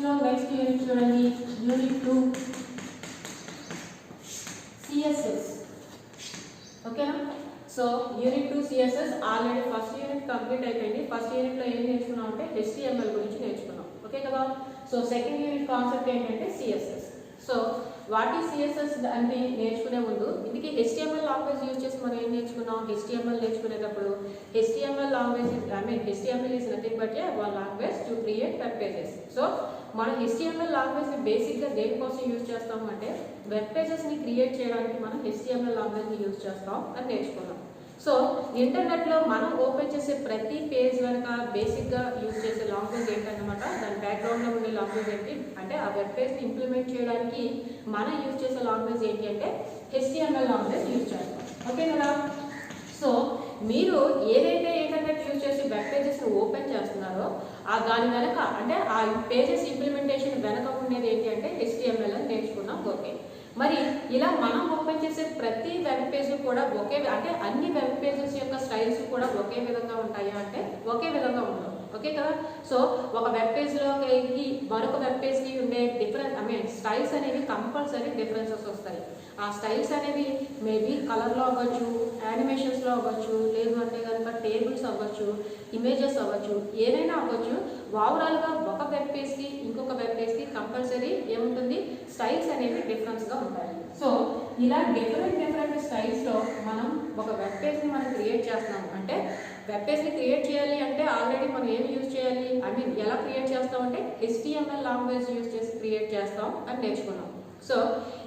లో next unit చూడండి, unit 2 CSS. ఓకేనా? So unit 2 CSS already first unit complete అయిపోయింది. ఫస్ట్ యూనిట్ లో ఏం నేర్చుకున్నాం అంటే HTML గురించి నేర్చుకున్నాం. ఓకే కదా? సో సెకండ్ యూనిట్ కాన్సెప్ట్ ఏంటంటే సిఎస్ఎస్. సో వాట్ ఈ సిఎస్ఎస్ అంటే నేర్చుకునే ముందు ఇందుకే HTML లాంగ్వేజ్ యూజ్ చేసి మనం ఏం నేర్చుకున్నాం? HTML నేర్చుకునేటప్పుడు HTML language HTML is nothing but A one language to create web pages. So మనం HTML లాంగ్వేజ్ బేసిక్గా దేనికోసం యూజ్ చేస్తాం అంటే వెబ్ పేజెస్ని క్రియేట్ చేయడానికి మనం HTML లాంగ్వేజ్ని యూజ్ చేస్తాం అని నేర్చుకున్నాం. సో ఇంటర్నెట్లో మనం ఓపెన్ చేసే ప్రతి పేజ్ వెనక బేసిక్గా యూజ్ చేసే లాంగ్వేజ్ ఏంటన్నమాట, దాని బ్యాక్గ్రౌండ్లో ఉండే లాంగ్వేజ్ ఏంటి అంటే ఆ వెబ్ పేజ్ని ఇంప్లిమెంట్ చేయడానికి మనం యూజ్ చేసే లాంగ్వేజ్ ఏంటి అంటే HTML లాంగ్వేజ్ యూజ్ చేస్తాం. ఓకే కదా? సో మీరు ఏదైతే ఇంటర్నెట్ యూజ్ చేసి వెబ్ పేజెస్ని ఓపెన్ చేస్తున్నారో ఆ దాని వెనక అంటే ఆ పేజెస్ ఇంప్లిమెంటేషన్ వెనక ఉండేది ఏంటి అంటే HTML అని నేర్చుకున్నాం. ఓకే, మరి ఇలా మనం ఓపెన్ చేసే ప్రతి వెబ్ పేజ్ కూడా ఒకే అంటే అన్ని వెబ్ పేజెస్ యొక్క స్టైల్స్ కూడా ఒకే విధంగా ఉంటాయా అంటే ఒకే విధంగా ఉండవు. ఓకే కదా? సో ఒక వెబ్ పేజ్లోకి మరొక వెబ్ పేజ్కి ఉండే స్టైల్స్ అనేవి కంపల్సరీ డిఫరెన్సెస్ వస్తాయి. ఆ స్టైల్స్ అనేవి మేబీ కలర్లో అవ్వచ్చు, యానిమేషన్స్లో అవ్వచ్చు, లేదు అంటే కనుక టేబుల్స్ అవ్వచ్చు, ఇమేజెస్ అవ్వచ్చు, ఏదైనా అవ్వచ్చు. ఓవరాల్గా ఒక వెబ్ పేజ్కి ఇంకొక వెబ్ పేజ్కి కంపల్సరీ ఏముంటుంది, స్టైల్స్ అనేవి డిఫరెన్స్గా ఉంటాయి. సో ఇలా డిఫరెంట్ స్టైల్స్లో మనం ఒక వెబ్ పేజ్ని మనం క్రియేట్ చేస్తున్నాం అంటే వెబ్ పేజ్ని క్రియేట్ చేయాలి అంటే ఆల్రెడీ మనం ఏమి యూజ్ చేయాలి ఎలా క్రియేట్ చేస్తాం అంటే HTML లాంగ్వేజ్ యూజ్ చేసి క్రియేట్ చేస్తాం అని నేర్చుకున్నాం. సో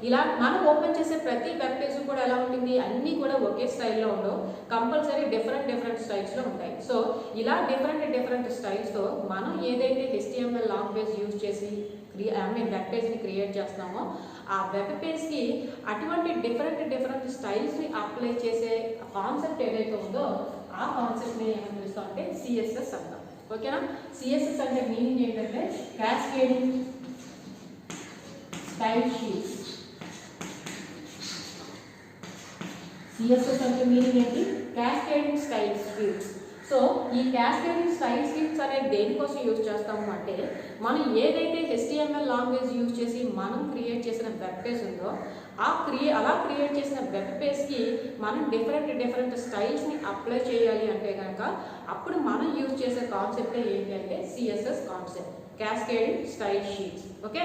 ఇలా మనం ఓపెన్ చేసే ప్రతి వెబ్ పేజ్ కూడా ఎలా ఉంటుంది, అన్నీ కూడా ఒకే స్టైల్లో ఉండవు, కంపల్సరీ డిఫరెంట్ స్టైల్స్లో ఉంటాయి. సో ఇలా డిఫరెంట్ స్టైల్స్తో మనం ఏదైతే HTML లాంగ్వేజ్ యూజ్ చేసి వెబ్ పేజ్ని క్రియేట్ చేస్తామో ఆ వెబ్ పేజ్కి అటువంటి డిఫరెంట్ స్టైల్స్ని అప్లై చేసే కాన్సెప్ట్ ఏదైతే ఉందో ఆ కాన్సెప్ట్ని ఏమని పిలుస్తాం అంటే సిఎస్ఎస్ అంటాం. ఓకేనా? సిఎస్ఎస్ అంటే మీనింగ్ ఏంటంటే క్యాస్కేడింగ్ స్టైల్ షీట్స్. సిఎస్ఎస్ అంటే మీనింగ్ ఏంటి, క్యాస్కేడింగ్ స్టైల్ షీట్స్. సో ఈ క్యాస్కేడింగ్ స్టైల్ షీట్స్ అనేది దేనికోసం యూజ్ చేస్తాము అంటే మనం ఏదైతే HTML లాంగ్వేజ్ యూజ్ చేసి మనం క్రియేట్ చేసిన వెబ్ పేజ్ ఉందో అలా క్రియేట్ చేసిన వెబ్ పేజ్కి మనం డిఫరెంట్ స్టైల్స్ని అప్లై చేయాలి అంటే కనుక అప్పుడు మనం యూజ్ చేసే కాన్సెప్టే ఏంటి అంటే CSS concept, cascading style sheets. Okay,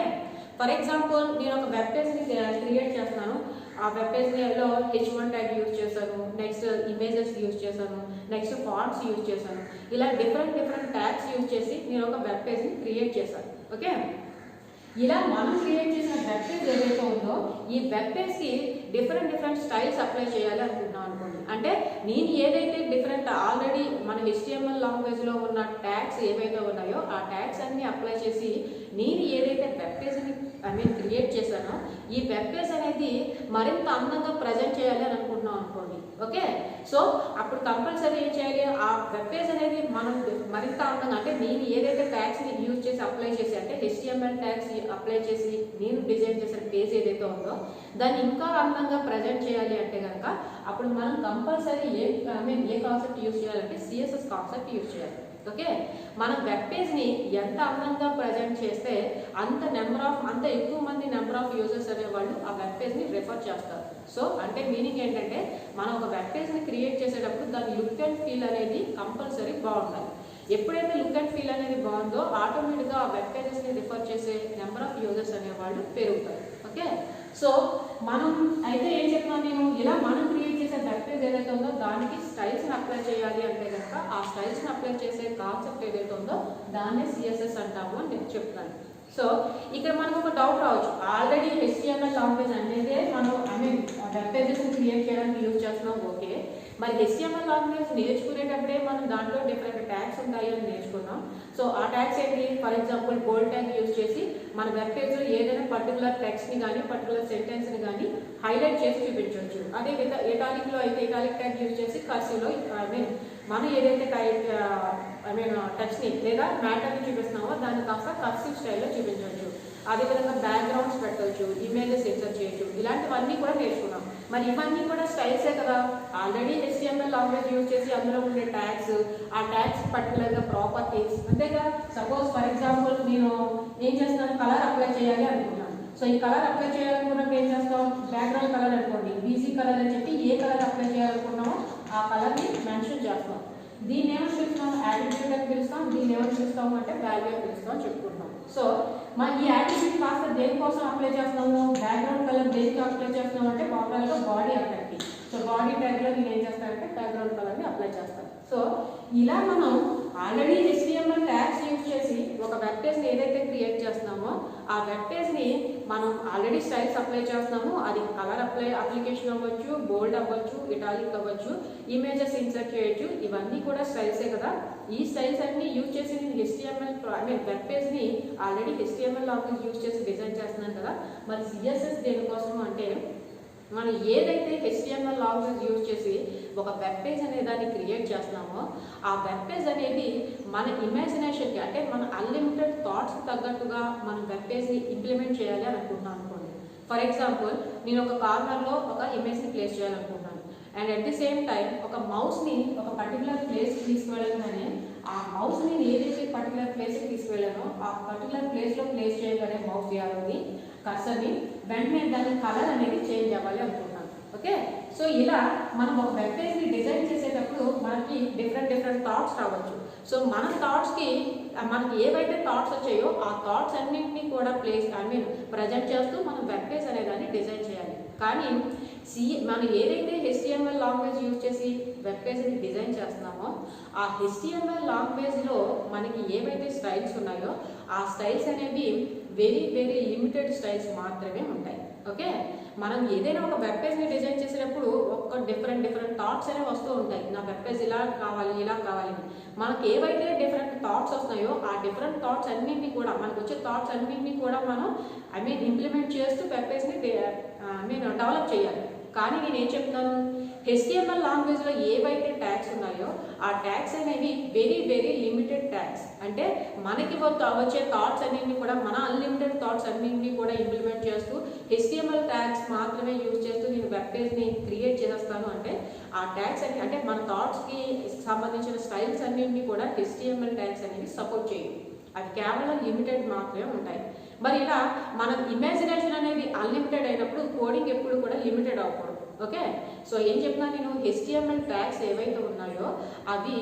for example నేను ఒక వెబ్ పేజ్ని క్రియేట్ చేస్తున్నాను. ఆ వెబ్ పేజ్లో H1 ట్యాగ్ యూజ్ చేశాను, నెక్స్ట్ ఇమేజెస్ యూజ్ చేశాను, నెక్స్ట్ ఫాంట్స్ యూజ్ చేశాను. ఇలా డిఫరెంట్ ట్యాగ్స్ యూజ్ చేసి నేను ఒక వెబ్ పేజ్ని క్రియేట్ చేశాను. ఓకే, ఇలా మనం క్రియేట్ చేసిన వెబ్ పేజ్ ఏదైతే ఉందో ఈ వెబ్ పేజ్కి డిఫరెంట్ స్టైల్స్ అప్లై చేయాలి అనుకుంటున్నాం అనుకోండి. అంటే నేను ఏదైతే ఆల్రెడీ మన HTML లాంగ్వేజ్లో ఉన్న ట్యాగ్స్ ఏవైతే ఉన్నాయో ఆ ట్యాగ్స్ అన్ని అప్లై చేసి నేను ఏదైతే వెబ్ పేజ్ని క్రియేట్ చేశానో ఈ వెబ్ పేజ్ అనేది మరింత అందంగా ప్రజెంట్ చేయాలి అని అనుకుంటున్నాం అనుకోండి. ఓకే, సో అప్పుడు కంపల్సరీ ఏం చేయాలి, ఆ వెబ్ పేజ్ అనేది మనం మరింత అందంగా అంటే నేను ఏదైతే ట్యాగ్స్ని యూజ్ చేసి అప్లై చేసి అంటే HTML ట్యాగ్స్ అప్లై చేసి నేను డిజైన్ చేసిన పేజ్ ఏదైతే ఉందో దాన్ని ఇంకా అందంగా ప్రజెంట్ చేయాలి అంటే కనుక అప్పుడు మనం కంపల్సరీ ఏ కాన్సెప్ట్ యూజ్ చేయాలంటే సిఎస్ఎస్ కాన్సెప్ట్ యూజ్ చేయాలి. ఓకే, మన వెబ్ పేజ్ని ఎంత అందంగా ప్రజెంట్ చేస్తే అంత ఎక్కువ మంది నెంబర్ ఆఫ్ యూజర్స్ అనేవాళ్ళు ఆ వెబ్ పేజ్ని రిఫర్ చేస్తారు. సో అంటే మీనింగ్ ఏంటంటే మనం ఒక వెబ్ పేజ్ని క్రియేట్ చేసేటప్పుడు దాని లుక్ అండ్ ఫీల్ అనేది కంపల్సరీ బాగుండాలి. ఎప్పుడైతే లుక్ అండ్ ఫీల్ అనేది బాగుందో ఆటోమేటిక్గా ఆ వెబ్ పేజెస్ని రిఫర్ చేసే నెంబర్ ఆఫ్ యూజర్స్ అనేవాళ్ళు పెరుగుతారు. ఓకే, సో మనం అయితే ఏం చెప్తున్నాను నేను, ఇలా మనం క్రియేట్ చేసే వెబ్ పేజ్ ఏదైతే ఉందో దానికి స్టైల్స్ని అప్లై చేయాలి అంటే కనుక ఆ స్టైల్స్ని అప్లై చేసే కాన్సెప్ట్ ఏదైతే ఉందో దాన్నే సిఎస్ఎస్ అంటాము అని నేను చెప్తాను. సో ఇక్కడ మనకు ఒక డౌట్ రావచ్చు, ఆల్రెడీ HTML లాంగ్వేజ్ అనేది మనం వెబ్ పేజెస్ని క్రియేట్ చేయడానికి యూజ్ చేస్తున్నాం. ఓకే, మరి HTML లాంగ్వేజ్ నేర్చుకునేటప్పుడే మనం దాంట్లో డిఫరెంట్ ట్యాగ్స్ ఉంటాయి అని నేర్చుకున్నాం. సో ఆ ట్యాగ్స్ ఏంటి, for example bold tag use చేసి మన వెబ్ పేజ్లో ఏదైనా పర్టికులర్ టెక్స్ట్ని కానీ పర్టికులర్ సెంటెన్స్ని కానీ హైలైట్ చేసి చూపించవచ్చు. అదే ఎటాలిక్లో అయితే ఎటాలిక్ ట్యాగ్ యూజ్ చేసి కర్సివ్లో మనం ఏదైతే టెక్స్ట్ని లేదా మ్యాటర్ని చూపిస్తున్నామో దాన్ని కాస్త కర్సివ్ స్టైల్లో చూపించవచ్చు. అదేవిధంగా బ్యాక్గ్రౌండ్స్ పెట్టవచ్చు, ఇమేజెస్ ఇన్సర్ట్ చేయొచ్చు, ఇలాంటివన్నీ కూడా నేర్చుకున్నాం. మరి ఇవన్నీ కూడా స్టైల్సే కదా. ఆల్రెడీ HTML లాంగ్వేజ్ యూజ్ చేసి అందులో ఉండే ట్యాగ్స్, ఆ ట్యాగ్స్ పర్టికులర్గా ప్రాపర్టీస్ అంతేగా. సపోజ్ ఫర్ ఎగ్జాంపుల్ నేను ఏం చేస్తున్నాను సో ఈ కలర్ అప్లై చేయాలనుకున్నప్పుడు ఏం చేస్తాం, బ్యాక్గ్రౌండ్ కలర్ అనుకోండి, బీసీ కలర్ అని చెప్పి ఏ కలర్ అప్లై చేయాలనుకున్నామో ఆ కలర్ని మెన్షన్ చేస్తాం. దీన్ని ఏమని పిలుస్తాం, యాట్రిబ్యూట్ అని పిలుస్తాం. దీన్ని ఏమని పిలుస్తాము అంటే వాల్యూ అని పిలుస్తాం అని చెప్పుకుంటాం. సో మన ఈ యాట్రిబ్యూట్ కాస్త దేనికోసం అప్లై చేస్తున్నాము, బ్యాక్గ్రౌండ్ కలర్ దేనికి అప్లై చేస్తున్నాము అంటే మామూలుగా బాడీ అప్లైకి. సో బాడీ ట్యాగ్లో నేను ఏం చేస్తానంటే బ్యాక్గ్రౌండ్ కలర్ని అప్లై చేస్తాను. సో ఇలా మనం ఆల్రెడీ HTML ట్యాగ్స్ యూజ్ చేసి ఒక వెబ్ పేజ్ని ఏదైతే క్రియేట్ చేస్తున్నామో ఆ వెబ్ పేజ్ని మనం ఆల్రెడీ స్టైల్స్ అప్లై చేస్తున్నాము. అది కలర్ అప్లికేషన్ అవ్వచ్చు, బోల్డ్ అవ్వచ్చు, ఇటాలిక్ అవ్వచ్చు, ఇమేజెస్ ఇన్సర్ట్ చేయొచ్చు, ఇవన్నీ కూడా స్టైల్సే కదా. ఈ స్టైల్స్ అన్ని యూజ్ చేసి నేను వెబ్ పేజ్ని ఆల్రెడీ HTML లాంగ్వేజ్ యూజ్ చేసి డిజైన్ చేస్తున్నాను కదా. మరి CSS దేనికోసం అంటే మనం ఏదైతే HTML లాంగ్వేజ్ యూజ్ చేసి ఒక వెబ్ పేజ్ అనే దాన్ని క్రియేట్ చేస్తున్నామో ఆ వెబ్ పేజ్ అనేది మన ఇమాజినేషన్కి అంటే మన అన్లిమిటెడ్ థాట్స్కి తగ్గట్టుగా మనం వెబ్ పేజ్ని ఇంప్లిమెంట్ చేయాలి అని అనుకుంటున్నాను అనుకోండి. ఫర్ ఎగ్జాంపుల్ నేను ఒక కార్నర్లో ఒక ఇమేజ్ని ప్లేస్ చేయాలనుకుంటున్నాను and at the same time ఒక మౌస్ని ఒక పర్టికులర్ ప్లేస్కి తీసుకువెళ్ళగానే ఆ మౌస్ని ఏదైతే పర్టికులర్ ప్లేస్కి తీసుకువెళ్ళానో ఆ పర్టికులర్ ప్లేస్లో ప్లేస్ చేయగానే మౌస్ యారోని కర్సర్ని వెంటనే దాని కలర్ అనేది చేంజ్ అవ్వాలి అనుకుంటున్నాను. ఓకే, సో ఇలా మనం ఒక వెబ్ పేజ్ని డిజైన్ చేసేటప్పుడు మనకి డిఫరెంట్ థాట్స్ రావచ్చు. సో మన థాట్స్కి మనకి ఏవైతే థాట్స్ వచ్చాయో ఆ థాట్స్ అన్నింటినీ కూడా ప్రజెంట్ చేస్తూ మనం వెబ్ పేజ్ అనేదాన్ని డిజైన్ చేయాలి. కానీ మనం ఏదైతే HTML లాంగ్వేజ్ యూజ్ చేసి వెబ్ పేజ్ని డిజైన్ చేస్తున్నామో ఆ HTML లాంగ్వేజ్లో మనకి ఏవైతే స్టైల్స్ ఉన్నాయో ఆ స్టైల్స్ అనేవి వెరీ లిమిటెడ్ స్టైల్స్ మాత్రమే ఉంటాయి. ఓకే, మనం ఏదైనా ఒక వెబ్ పేజ్ని డిజైన్ చేసేటప్పుడు ఒక డిఫరెంట్ థాట్స్ అనేవి వస్తూ ఉంటాయి. నా వెబ్ పేజ్ ఇలా కావాలి మనకి ఏవైతే డిఫరెంట్ థాట్స్ వస్తున్నాయో ఆ డిఫరెంట్ థాట్స్ అన్నింటినీ కూడా మనకు వచ్చే థాట్స్ అన్నింటినీ కూడా మనం ఇంప్లిమెంట్ చేస్తూ వెబ్ పేజ్ని డెవలప్ చేయాలి. కానీ నేను ఏం చెప్తాను, HTML లాంగ్వేజ్లో ఏవైతే ట్యాగ్స్ ఉన్నాయో ఆ ట్యాగ్స్ అనేవి వెరీ లిమిటెడ్ ట్యాగ్స్. అంటే మనకి వచ్చే థాట్స్ అన్నింటినీ కూడా మన అన్లిమిటెడ్ థాట్స్ అన్నింటినీ కూడా ఇంప్లిమెంట్ చేస్తూ HTML ట్యాగ్స్ మాత్రమే యూజ్ చేస్తూ నేను వెబ్ పేజ్ని క్రియేట్ చేస్తాను. అంటే ఆ ట్యాగ్స్ అన్ని అంటే మన థాట్స్కి సంబంధించిన స్టైల్స్ అన్నింటినీ కూడా HTML ట్యాగ్స్ అనేవి సపోర్ట్ చేయవు. అవి కేవలం లిమిటెడ్ మాత్రమే ఉంటాయి. మరి ఇలా మన ఇమాజినేషన్ అనేది అన్లిమిటెడ్ అయినప్పుడు కోడింగ్ ఎప్పుడు కూడా లిమిటెడ్ అవ్వకూడదు. ఓకే, సో ఏం చెప్తున్నా నేను HTML ట్యాగ్స్ ఏవైతే ఉన్నాయో అవి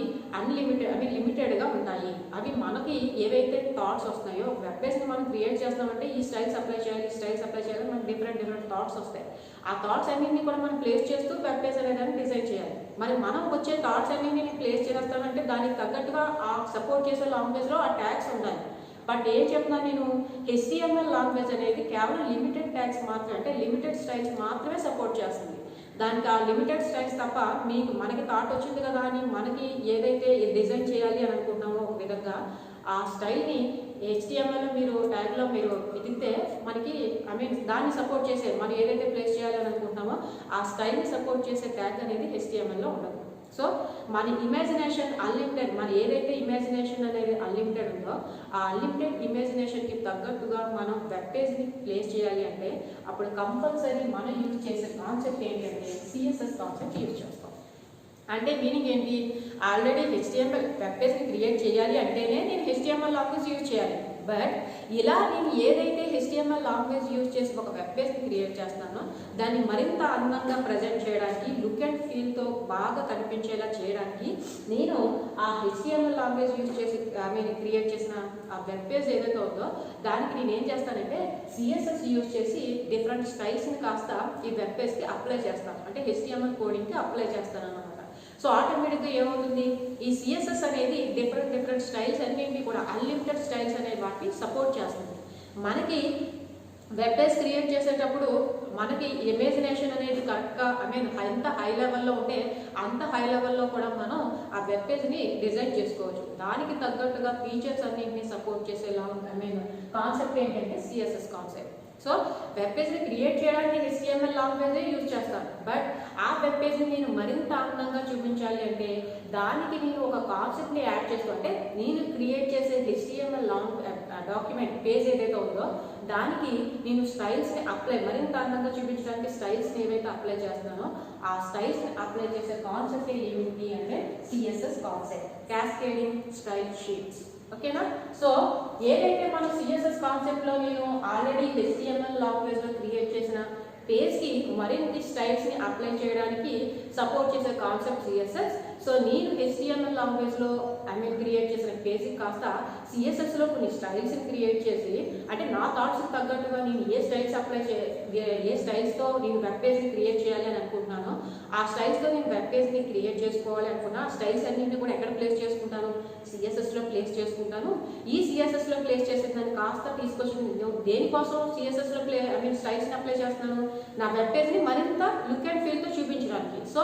లిమిటెడ్గా ఉంటాయి. అవి మనకి ఏవైతే థాట్స్ వస్తున్నాయో వెబ్ పేజ్ని మనం క్రియేట్ చేస్తామంటే ఈ స్టైల్స్ అప్లై చేయాలి మనకి డిఫరెంట్ థాట్స్ వస్తాయి. ఆ థాట్స్ అన్నింటినీ కూడా మనం ప్లేస్ చేస్తూ వెబ్ పేజ్ అనేదాన్ని డిజైన్ చేయాలి. మరి మనం వచ్చే థాట్స్ అన్నింటినీ ప్లేస్ చేస్తామంటే దానికి తగ్గట్టుగా ఆ సపోర్ట్ చేసే లాంగ్వేజ్లో ఆ ట్యాగ్స్ ఉండాలి. బట్ ఏం చెప్తున్నా నేను HTML లాంగ్వేజ్ అనేది కేవలం లిమిటెడ్ ట్యాగ్స్ మాత్రమే అంటే లిమిటెడ్ స్టైల్స్ మాత్రమే సపోర్ట్ చేస్తుంది. దానికి ఆ లిమిటెడ్ స్టైల్స్ తప్ప మనకి థాట్ వచ్చింది కదా అని మనకి ఏదైతే డిజైన్ చేయాలి అని అనుకుంటున్నామో ఒక విధంగా ఆ స్టైల్ని HTML మీరు ట్యాగ్లో మీరు ఎదిగితే మనకి దాన్ని సపోర్ట్ చేసే మనం ఏదైతే ప్లేస్ చేయాలి అని అనుకుంటున్నామో ఆ స్టైల్ని సపోర్ట్ చేసే ట్యాగ్ అనేది HTMLలో ఉండదు. సో మన ఇమాజినేషన్ అన్లిమిటెడ్, మన ఏదైతే ఇమాజినేషన్ అనేది అన్లిమిటెడ్ ఉందో ఆ అన్లిమిటెడ్ ఇమాజినేషన్కి తగ్గట్టుగా మనం వెబ్ పేజ్ని ప్లేస్ చేయాలి అంటే అప్పుడు కంపల్సరీ మనం యూజ్ చేసే కాన్సెప్ట్ ఏంటంటే CSS కాన్సెప్ట్ యూజ్ చేస్తాం. అంటే మీనింగ్ ఏంటి, ఆల్రెడీ HTML వెబ్ పేజ్ని క్రియేట్ చేయాలి అంటేనే నేను HTML లాంగ్వేజ్ యూజ్ చేయాలి. బట్ ఇలా నేను ఏదైతే HTML లాంగ్వేజ్ యూజ్ చేసి ఒక వెబ్ పేజ్ని క్రియేట్ చేస్తున్నానో దాన్ని మరింత అందంగా ప్రజెంట్ చేయడానికి, లుక్ అండ్ ఫీల్తో బాగా కనిపించేలా చేయడానికి నేను ఆ HTML లాంగ్వేజ్ యూజ్ చేసి క్రియేట్ చేసిన ఆ వెబ్ పేజ్ ఏదైతే ఉందో దానికి నేను ఏం చేస్తానంటే CSS యూజ్ చేసి డిఫరెంట్ స్టైల్స్ని కాస్త ఈ వెబ్ పేజ్కి అప్లై చేస్తాను. అంటే HTML కోడింగ్కి అప్లై చేస్తాను అన్నమాట. సో ఆటోమేటిక్గా ఏమవుతుంది, ఈ CSS అనేది డిఫరెంట్ స్టైల్స్ అన్నింటినీ కూడా అన్లిమిటెడ్ స్టైల్స్ అనే వాటిని సపోర్ట్ చేస్తుంది. మనకి వెబ్ పేజ్ క్రియేట్ చేసేటప్పుడు మనకి ఇమాజినేషన్ అనేది కరెక్ట్గా ఎంత హై లెవెల్లో ఉంటే అంత హై లెవెల్లో కూడా మనం ఆ వెబ్ పేజ్ని డిజైన్ చేసుకోవచ్చు. దానికి తగ్గట్టుగా ఫీచర్స్ అన్నింటినీ సపోర్ట్ చేసేలా కాన్సెప్ట్ ఏంటంటే CSS కాన్సెప్ట్. సో వెబ్ పేజ్ని క్రియేట్ చేయడానికి HTML లాంగ్వేజే యూజ్ చేస్తాను. బట్ ఆ వెబ్ పేజ్ని నేను మరింత అందంగా చూపించాలి అంటే దానికి నేను ఒక కాన్సెప్ట్ని యాడ్ చేస్తూ అంటే నేను క్రియేట్ చేసే HTML డాక్యుమెంట్ పేజ్ ఏదైతే ఉందో దానికి నేను స్టైల్స్ని మరింత అందంగా చూపించడానికి స్టైల్స్ని ఏవైతే అప్లై చేస్తున్నానో ఆ స్టైల్స్ని అప్లై చేసే కాన్సెప్ట్ ఏమిటి అంటే CSS concept, cascading style sheets. ఓకేనా, సో ఏదైతే మనం CSS కాన్సెప్ట్లో నేను ఆల్రెడీ ఆల్రెడీ HTML లాంగ్వేజ్లో క్రియేట్ చేసిన పేజ్కి మరిన్ని స్టైల్స్ని అప్లై చేయడానికి సపోర్ట్ చేసే కాన్సెప్ట్ CSS. సో నేను HTML లాంగ్వేజ్లో క్రియేట్ చేసిన పేజ్కి కాస్త CSSలో కొన్ని స్టైల్స్ని క్రియేట్ చేసి, అంటే నా థాట్స్కి తగ్గట్టుగా నేను ఏ స్టైల్స్తో నేను వెబ్ పేజ్ని క్రియేట్ చేయాలి అని అనుకుంటున్నానో ఆ స్టైల్స్తో నేను వెబ్ పేజ్ని క్రియేట్ చేసుకోవాలి అనుకున్నా. ఆ స్టైల్స్ అన్నింటినీ కూడా ఎక్కడ ప్లేస్ చేసుకుంటాను? CSSలో ప్లేస్ చేసుకుంటాను. ఈ CSSలో ప్లేస్ చేసే దాన్ని కాస్త తీసుకొచ్చి దేనికోసం CSSలో స్టైల్స్ని అప్లై చేస్తున్నాను? నా వెబ్ పేజ్ని మరింత లుక్ అండ్ ఫీల్తో చూపించడానికి. సో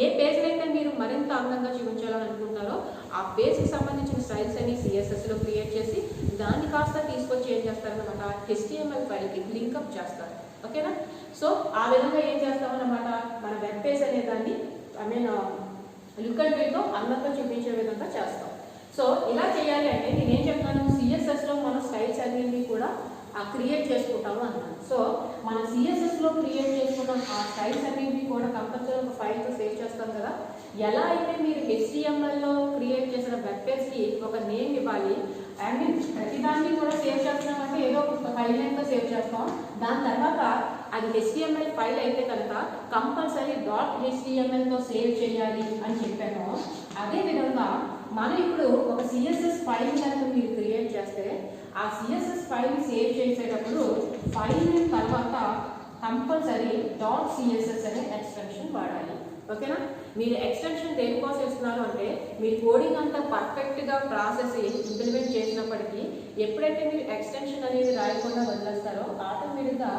ఏ పేజ్ని అయితే మీరు మరింత అందంగా చూపించాలని అనుకుంటున్నారో ఆ పేజ్కి సంబంధించిన స్టైల్స్ అన్ని CSSలో క్రియేట్ చేసి దాన్ని కాస్త తీసుకొచ్చి ఏం చేస్తారన్నమాట, HTML ఫైల్కి లింకప్ చేస్తారు. ఓకేనా? సో ఆ విధంగా ఏం చేస్తామన్నమాట, మన వెబ్ పేజ్ అనే దాన్ని లుక్ అండ్ ఫీల్తో అందంగా చూపించే విధంగా చేస్తాం. సో ఇలా చేయాలి అంటే నేనేం చెప్తాను, CSSలో మన స్టైల్స్ అన్నింటినీ కూడా క్రియేట్ చేసుకుంటాము అన్నాను. సో మన CSSలో క్రియేట్ చేసుకున్న ఆ స్టైల్స్ అన్నింటినీ కూడా కంపల్సరీ ఒక ఫైల్తో సేవ్ చేస్తాం కదా. ఎలా అయితే మీరు HTMLలో క్రియేట్ చేసిన వెబ్ పేజ్కి ఒక నేమ్ ఇవ్వాలి, ప్రతిదాన్ని కూడా సేవ్ చేస్తున్నామంటే ఏదో ఒక ఫైల్ నేమ్తో సేవ్ చేస్తాం. దాని తర్వాత అది HTML ఫైల్ అయితే కనుక కంపల్సరీ .htmlతో సేవ్ చేయాలి అని చెప్పాను. అదేవిధంగా మనం ఇప్పుడు ఒక CSS ఫైల్ కనుక మీరు క్రియేట్ చేస్తే ఆ CSS ఫైల్ని సేవ్ చేసేటప్పుడు ఫైల్ నేమ్ తర్వాత కంపల్సరీ .css అనే ఎక్స్టెన్షన్ వాడాలి. ఓకేనా? మీరు ఎక్స్టెన్షన్ దేనికోసం ఇస్తున్నారు అంటే మీరు కోడింగ్ అంతా పర్ఫెక్ట్గా ప్రాసెస్ ఇంప్లిమెంట్ చేసినప్పటికీ ఎప్పుడైతే మీరు ఎక్స్టెన్షన్ అనేది రాయకుండా వదిలేస్తారో ఆటోమేటిక్గా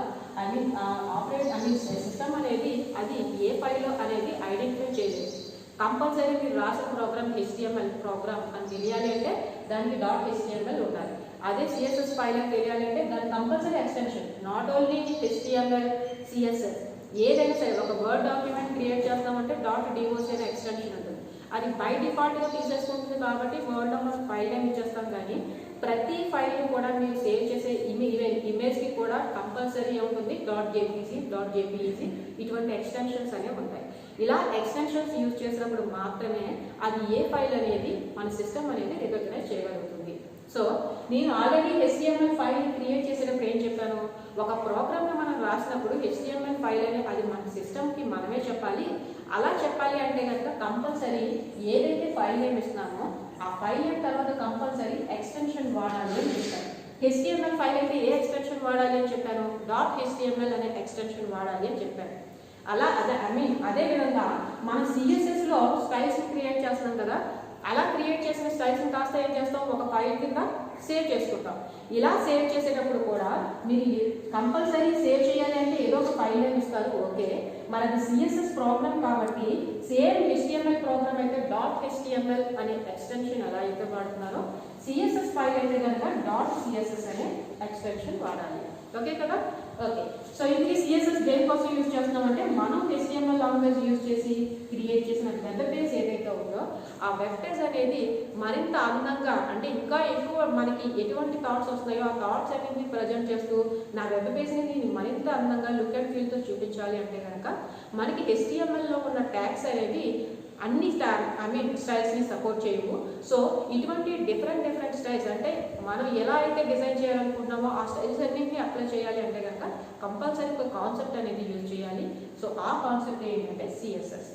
సిస్టమ్ అనేది అది ఏ ఫైల్లో అనేది ఐడెంటిఫై చేయలేదు. కంపల్సరీ మీరు రాసిన ప్రోగ్రామ్ HTML ప్రోగ్రామ్ అని తెలియాలి అంటే దానికి .html ఉండాలి. అదే CSS ఫైల్ అని తెలియాలి అంటే దాని compulsory extension not only HTML, CSS ఏదైనా సరే ఒక వర్డ్ డాక్యుమెంట్ క్రియేట్ చేస్తామంటే .doc అనే ఎక్స్టెన్షన్ ఉంటుంది. అది బై డిఫాల్ట్గా తీసేసుకుంటుంది కాబట్టి వర్డ్లో మనం ఫైల్ నేమ్ ఇచ్చేస్తాం. కానీ ప్రతి ఫైల్ కూడా మీరు సేవ్ చేసే ఇమేజ్కి కూడా కంపల్సరీ ఉంటుంది .jpg, .jpeg ఇటువంటి ఎక్స్టెన్షన్స్ అనేవి ఉంటాయి. ఇలా ఎక్స్టెన్షన్స్ యూజ్ చేసినప్పుడు మాత్రమే అది ఏ ఫైల్ అనేది మన సిస్టమ్ అనేది రికగ్నైజ్ చేయగలుగుతుంది. సో నేను ఆల్రెడీ HTML ఫైల్ క్రియేట్ చేసేటప్పుడు ఏం చెప్పాను, ఒక ప్రోగ్రామ్ని మనం రాసినప్పుడు HTML ఫైల్ అనేది అది మన సిస్టమ్కి మనమే చెప్పాలి. అలా చెప్పాలి అంటే కనుక కంపల్సరీ ఏదైతే ఫైల్ నేమ్ ఇస్తున్నామో ఆ ఫైల్ నేమ్ తర్వాత కంపల్సరీ ఎక్స్టెన్షన్ వాడాలి అని చెప్పాను. HTML ఫైల్ అయితే ఏ ఎక్స్టెన్షన్ వాడాలి అని చెప్పాను, .html అనే ఎక్స్టెన్షన్ వాడాలి అని చెప్పాను. అదేవిధంగా మన CSSలో స్టైల్స్ క్రియేట్ చేస్తున్నాం కదా, అలా క్రియేట్ చేసిన స్టైల్స్ని కాస్త ఏం చేస్తాం, ఒక ఫైల్ కింద సేవ్ చేసుకుంటాం. ఇలా సేవ్ చేసేటప్పుడు కూడా మీరు కంపల్సరీ సేవ్ చేయాలి అంటే ఏదో ఒక ఫైల్ నేమ్ ఇస్తారు. ఓకే, మరి అది CSS ప్రోగ్రామ్ కాబట్టి సేమ్ HTML ప్రోగ్రామ్ అయితే .html అనే ఎక్స్టెన్షన్ ఎలా అయితే వాడుతున్నారో CSS ఫైల్ అయితే కనుక .css అనే ఎక్స్టెన్షన్ వాడాలి. ఓకే కదా? ఓకే, సో ఇది CSS దేనికోసం యూజ్ చేస్తున్నామంటే మనం HTML లాంగ్వేజ్ యూజ్ చేసి క్రియేట్ చేసిన వెబ్ పేజ్ ఏదైతే ఉందో ఆ వెబ్ పేజ్ అనేది మరింత అందంగా, అంటే ఇంకా ఎక్కువ మనకి ఎటువంటి థాట్స్ వస్తున్నాయో ఆ థాట్స్ అనేది ప్రజెంట్ చేస్తూ నా వెబ్ పేజ్ని నేను మరింత అందంగా లుక్ అండ్ ఫీల్తో చూపించాలి అంటే కనుక మనకి HTMLలో ఉన్న ట్యాగ్స్ అనేవి అన్ని స్టైల్స్ని సపోర్ట్ చేయవు. సో ఇటువంటి డిఫరెంట్ స్టైల్స్ అంటే మనం ఎలా అయితే డిజైన్ చేయాలనుకుంటున్నామో ఆ స్టైల్స్ అన్నింటినీ అప్లై చేయాలి అంటే కనుక కంపల్సరీ ఒక కాన్సెప్ట్ అనేది యూజ్ చేయాలి. సో ఆ కాన్సెప్ట్ ఏంటంటే CSS.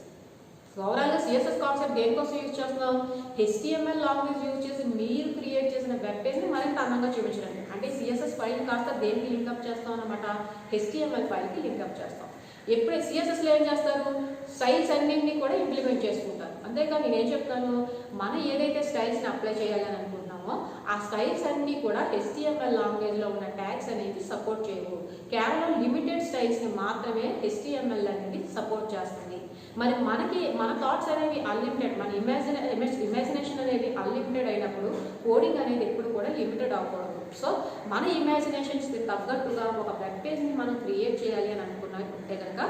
ఓవరాల్గా CSS కాన్సెప్ట్ దేనికోసం యూజ్ చేస్తున్నాం, HTML లాంగ్వేజ్ యూజ్ చేసి మీరు క్రియేట్ చేసిన వెబ్ పేజ్ని మరింత అందంగా చూపించడానికి. అంటే CSS ఫైల్ కాస్త దేనికి లింకప్ చేస్తాం అన్నమాట, HTML ఫైల్కి లింకప్ చేస్తాం. ఎప్పుడు CSSలో ఏం చేస్తారు, స్టైల్స్ అన్నింటినీ కూడా ఇంప్లిమెంట్ చేసుకుంటారు. అంతేకాని నేనేం చెప్తాను, మనం ఏదైతే స్టైల్స్ని అప్లై చేయాలని అనుకుంటున్నామో ఆ స్టైల్స్ అన్నీ కూడా HTML లాంగ్వేజ్లో ఉన్న ట్యాగ్స్ అనేది సపోర్ట్ చేయవు. కేవలం లిమిటెడ్ స్టైల్స్ని మాత్రమే HTML అనేది సపోర్ట్ చేస్తుంది. మరి మన థాట్స్ అనేవి అన్లిమిటెడ్, మన ఇమాజినేషన్ అనేది అన్లిమిటెడ్ అయినప్పుడు కోడింగ్ అనేది ఎప్పుడు కూడా లిమిటెడ్ అవ్వకూడదు. సో మన ఇమాజినేషన్స్కి తగ్గట్టుగా ఒక వెబ్ పేజ్ని మనం క్రియేట్ చేయాలి అని అనుకుంటే కనుక